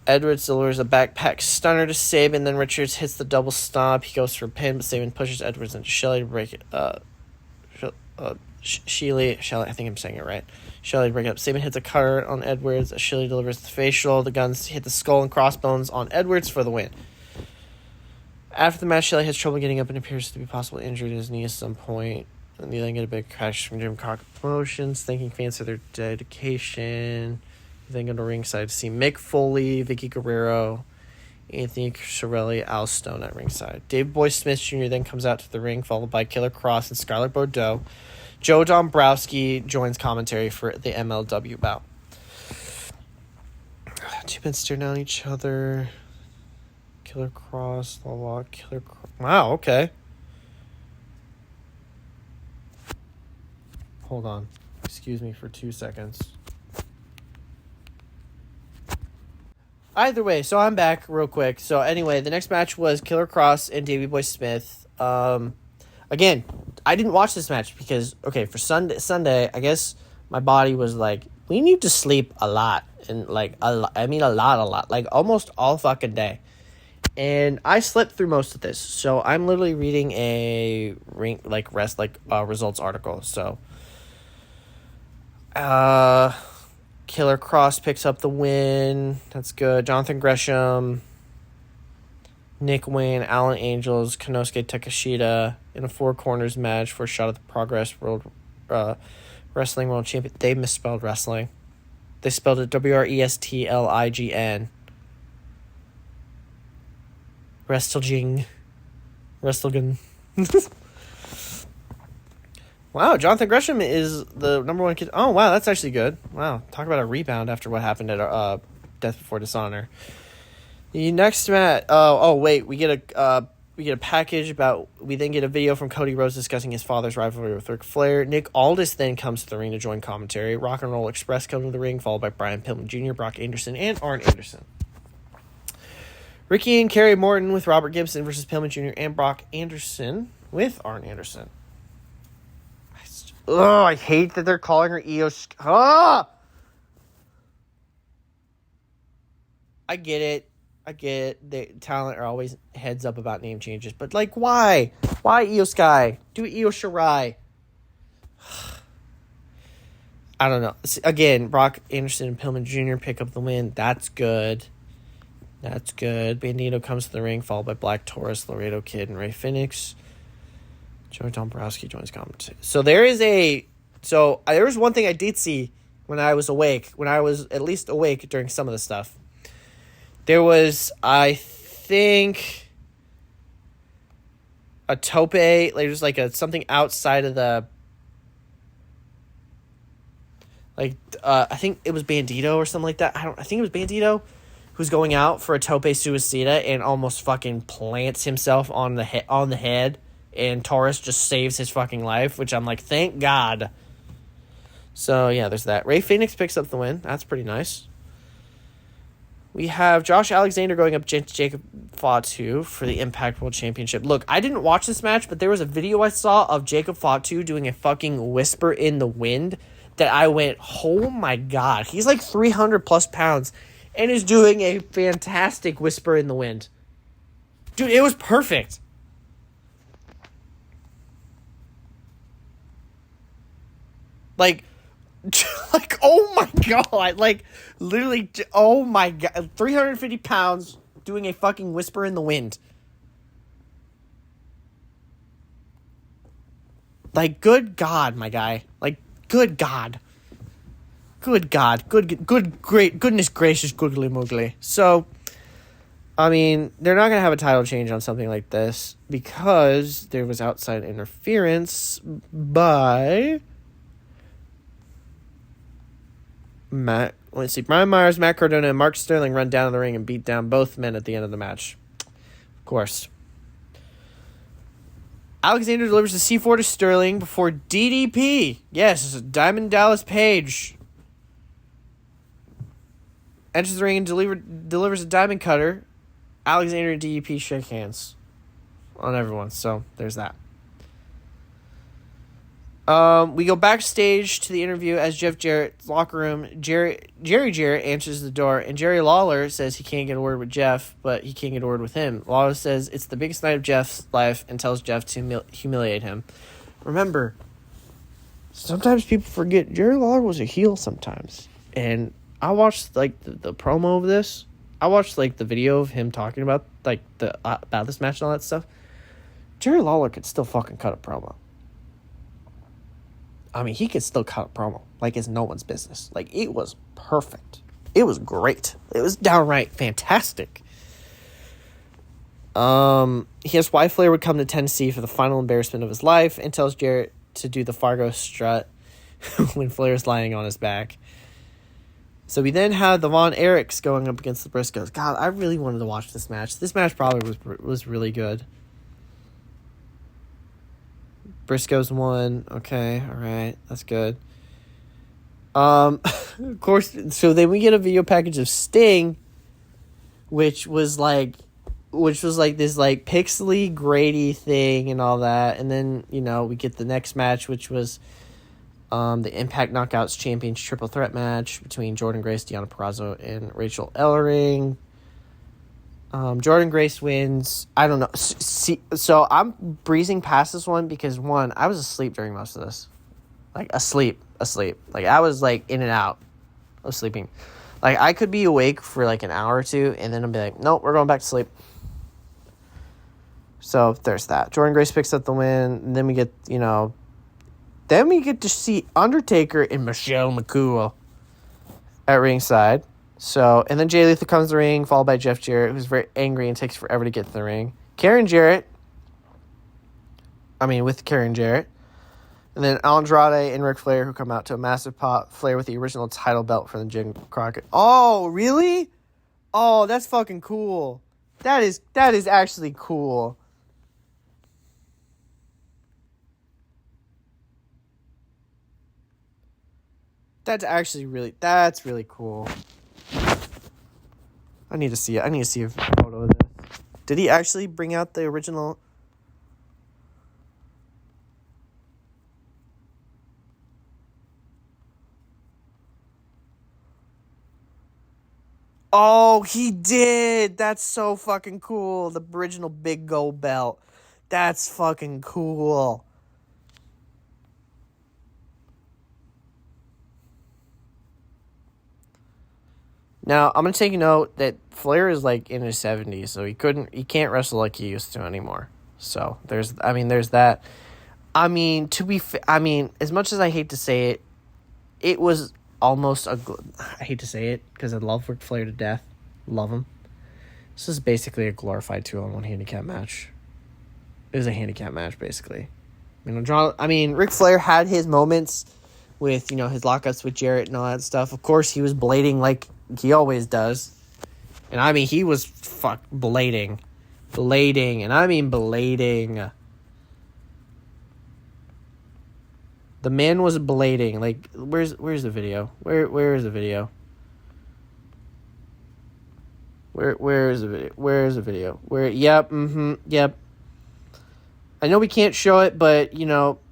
Edwards delivers a backpack stunner to Sabin. Then Richards hits the double stomp. He goes for a pin, but Sabin pushes Edwards into Shelley to break it. Shelley, I think I'm saying it right. Shelley to break it up. Sabin hits a cutter on Edwards. Shelley delivers the facial. The Guns hit the skull and crossbones on Edwards for the win. After the match, Shelley has trouble getting up and appears to be possibly injured in his knee at some point. And they then get a big crash from Jim Crockett Promotions, thanking fans for their dedication. They then go to ringside to see Mick Foley, Vicky Guerrero, Anthony Chiarelli, Al Stone at ringside. Dave Boy Smith Jr. then comes out to the ring, followed by Killer Cross and Scarlett Bordeaux. Joe Dombrowski joins commentary for the MLW bout. Two men staring down each other. Killer Cross, Killer Cross. Wow, okay. Hold on. Excuse me for 2 seconds. Either way, so I'm back real quick. So anyway, the next match was Killer Cross and Davey Boy Smith. Again, I didn't watch this match because, okay, for Sunday, I guess my body was like, we need to sleep a lot. And like, a lot. Like almost all fucking day. And I slept through most of this. So I'm literally reading a results article. So, Killer Cross picks up the win. That's good. Jonathan Gresham, Nick Wayne, Alan Angels, Konosuke Takeshita in a four corners match for a shot at the Progress World Wrestling World Champion. They misspelled wrestling. They spelled it WRESTLIGN. Wrestling. Wow, Jonathan Gresham is the number one kid. Oh, wow, that's actually good. Wow, talk about a rebound after what happened at Death Before Dishonor. The next match. Wait, we get a package about. We then get a video from Cody Rhodes discussing his father's rivalry with Ric Flair. Nick Aldis then comes to the ring to join commentary. Rock and Roll Express come to the ring, followed by Brian Pillman Jr., Brock Anderson, and Arn Anderson. Ricky and Kerry Morton with Robert Gibson versus Pillman Jr. and Brock Anderson with Arn Anderson. I hate that they're calling her Io. I get it. The talent are always heads up about name changes. But, like, why? Why Io Sky? Do Io Shirai. I don't know. Again, Brock Anderson and Pillman Jr. pick up the win. That's good. Bandito comes to the ring, followed by Black Taurus, Laredo Kid, and Ray Phoenix. Joe Dombrowski joins commentary. So there was one thing I did see when I was awake, when I was at least awake during some of the stuff. There was, I think, a tope, like there's like something outside of the, like, I think it was Bandito or something like that. I think it was Bandito who's going out for a tope suicida and almost fucking plants himself on the head. And Taurus just saves his fucking life, which I'm like, thank God. So, yeah, there's that. Ray Phoenix picks up the win. That's pretty nice. We have Josh Alexander going up against Jacob Fatu for the Impact World Championship. Look, I didn't watch this match, but there was a video I saw of Jacob Fatu doing a fucking whisper in the wind that I went, oh my God. He's like 300 plus pounds and is doing a fantastic whisper in the wind. Dude, it was perfect. Like, oh my God. Like, literally, oh my God. 350 pounds doing a fucking whisper in the wind. Like, good God, my guy. Like, good God. Good God. Goodness gracious, googly moogly. So, I mean, they're not going to have a title change on something like this because there was outside interference by Brian Myers, Matt Cardona, and Mark Sterling run down in the ring and beat down both men at the end of the match. Of course. Alexander delivers the C4 to Sterling before DDP. Yes, Diamond Dallas Page enters the ring and delivers a diamond cutter. Alexander and DDP shake hands on everyone. So there's that. We go backstage to the interview as Jeff Jarrett's locker room. Jerry Jarrett answers the door, and Jerry Lawler says he can't get a word with Jeff, but he can't get a word with him. Lawler says it's the biggest night of Jeff's life and tells Jeff to humiliate him. Remember, sometimes people forget Jerry Lawler was a heel sometimes. And I watched like the promo of this. I watched like the video of him talking about like about this match and all that stuff. Jerry Lawler could still fucking cut a promo. I mean, he could still cut a promo like it's no one's business. Like, it was perfect. It was great. It was downright fantastic. He asked why Flair would come to Tennessee for the final embarrassment of his life and tells Jarrett to do the Fargo strut when Flair's lying on his back. So we then had the Von Erichs going up against the Briscoes. God, I really wanted to watch this match. This match probably was really good. Briscoes won. Okay, all right, that's good. Of course, so then we get a video package of Sting, which was like this like pixely Grady thing and all that, and then we get the next match, which was the Impact Knockouts Champions Triple Threat match between Jordynne Grace, Deonna Purrazzo, and Rachel Ellering. Jordynne Grace wins. I don't know. So I'm breezing past this one because, one, I was asleep during most of this. Like, asleep. Like, I was, like, in and out of sleeping. Like, I could be awake for, like, an hour or two, and then I'll be like, nope, we're going back to sleep. So, there's that. Jordynne Grace picks up the win, and then we get, then we get to see Undertaker and Michelle McCool at ringside. So, and then Jay Lethal comes to the ring, followed by Jeff Jarrett, who's very angry and takes forever to get to the ring. With Karen Jarrett. And then Andrade and Ric Flair, who come out to a massive pop. Flair with the original title belt from the Jim Crockett. Oh, really? Oh, that's fucking cool. That is actually cool. That's really cool. I need to see it. I need to see a photo of this. Did he actually bring out the original? Oh, he did. That's so fucking cool. The original big gold belt. That's fucking cool. Now, I'm going to take a note that Flair is like in his 70s, so he can't wrestle like he used to anymore. So, there's that. I mean, as much as I hate to say it, it was almost I hate to say it because I love Ric Flair to death. Love him. This is basically a glorified 2-on-1 handicap match. It was a handicap match, basically. Ric Flair had his moments with, his lockups with Jarrett and all that stuff. Of course, he was blading like he always does. And he was blading. Blading. And blading. The man was blading. Like, where's the video? Where is the video? Where is the video? Where's the video? Yep. I know we can't show it, but,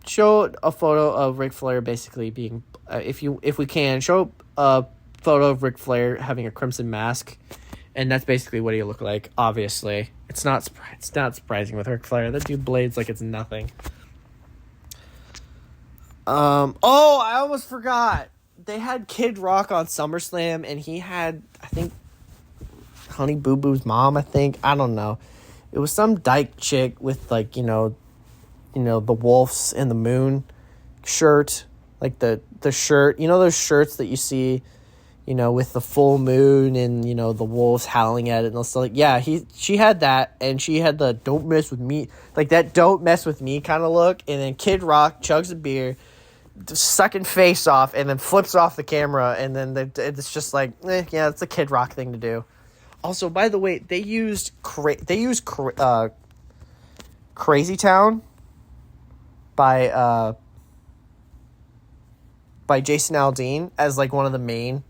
show a photo of Ric Flair basically being, if we can, show a photo of Ric Flair having a crimson mask, and that's basically what he looked like, obviously. It's not surprising with Ric Flair. That dude blades like it's nothing. I almost forgot. They had Kid Rock on SummerSlam, and he had, I think, Honey Boo Boo's mom, I think. I don't know. It was some dyke chick with, like, the wolves and the moon shirt. Like, the shirt. Those shirts that you see, with the full moon and, the wolves howling at it and stuff. Like, yeah, she had that, and she had the don't mess with me, like that don't mess with me kind of look. And then Kid Rock chugs a beer, sucking face off, and then flips off the camera, and then it's just like, yeah, it's a Kid Rock thing to do. Also, by the way, they used Crazy Town by Jason Aldean as like one of the main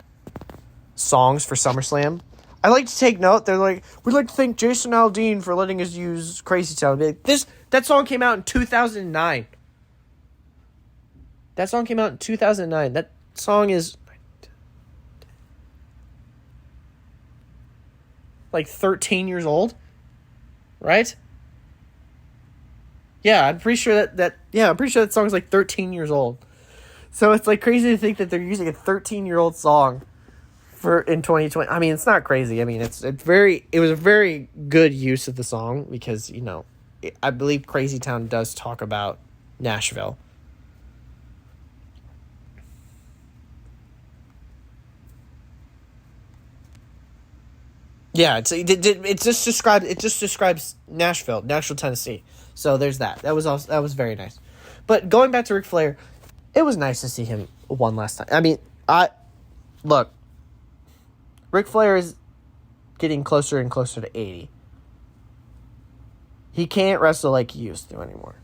songs for SummerSlam. I like to take note. They're like, we'd like to thank Jason Aldean for letting us use Crazy Town. Like, that song came out in 2009. That song came out in 2009. That song is like 13 years old, right? Yeah, I'm pretty sure that song is like 13 years old. So it's like crazy to think that they're using a 13-year-old song in 2020. It's not crazy. It was a very good use of the song because, I believe Crazy Town does talk about Nashville. Yeah, it just describes Nashville, Tennessee. So there's that. That was very nice. But going back to Ric Flair, it was nice to see him one last time. I mean, look, Ric Flair is getting closer and closer to 80. He can't wrestle like he used to anymore.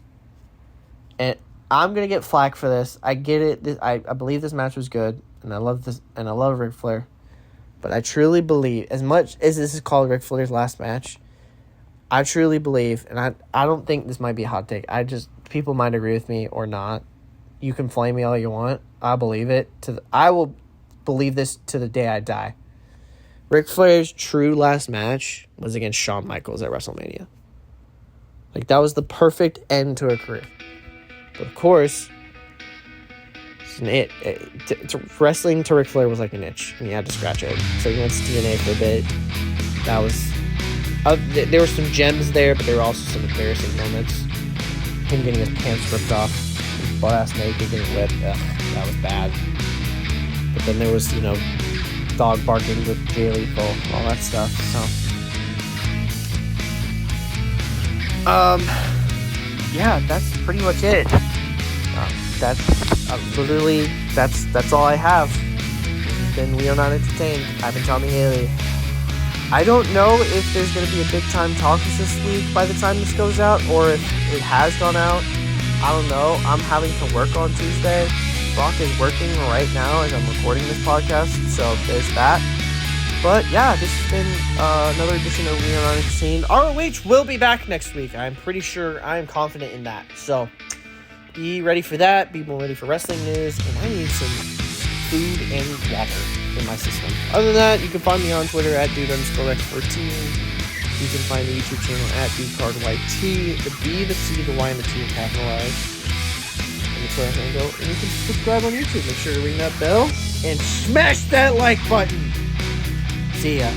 And I'm gonna get flack for this. I get it. I believe this match was good, and I love this, and I love Ric Flair. But I truly believe, as much as this is called Ric Flair's last match, I truly believe, and I don't think this might be a hot take. People might agree with me or not. You can flame me all you want. I believe it. I will believe this to the day I die. Ric Flair's true last match was against Shawn Michaels at WrestleMania. Like, that was the perfect end to a career. But of course, wrestling to Ric Flair was like an itch, and he had to scratch it. So he went to TNA for a bit. That was... there were some gems there, but there were also some embarrassing moments. Him getting his pants ripped off, his butt-ass naked, getting whipped. That was bad. But then there was, dog barking with Jay Lethal, all that stuff. So, yeah, that's pretty much it. That's all I have. Then we are not entertained. I've been Tommy Haley. I don't know if there's going to be a big time talkers this week by the time this goes out, or if it has gone out. I don't know. I'm having to work on Tuesday. Brock is working right now as I'm recording this podcast, so there's that. But yeah, this has been another edition of We Are Not Entertained. ROH will be back next week. I'm pretty sure. I am confident in that. So be ready for that. Be more ready for wrestling news. And I need some food and water in my system. Other than that, you can find me on Twitter at dude_x14. You can find the YouTube channel at DudeCardYT. The B, the C, the Y, and the T are capitalized. And the Twitter handle. And you can subscribe on YouTube. Make sure to ring that bell and smash that like button. See ya.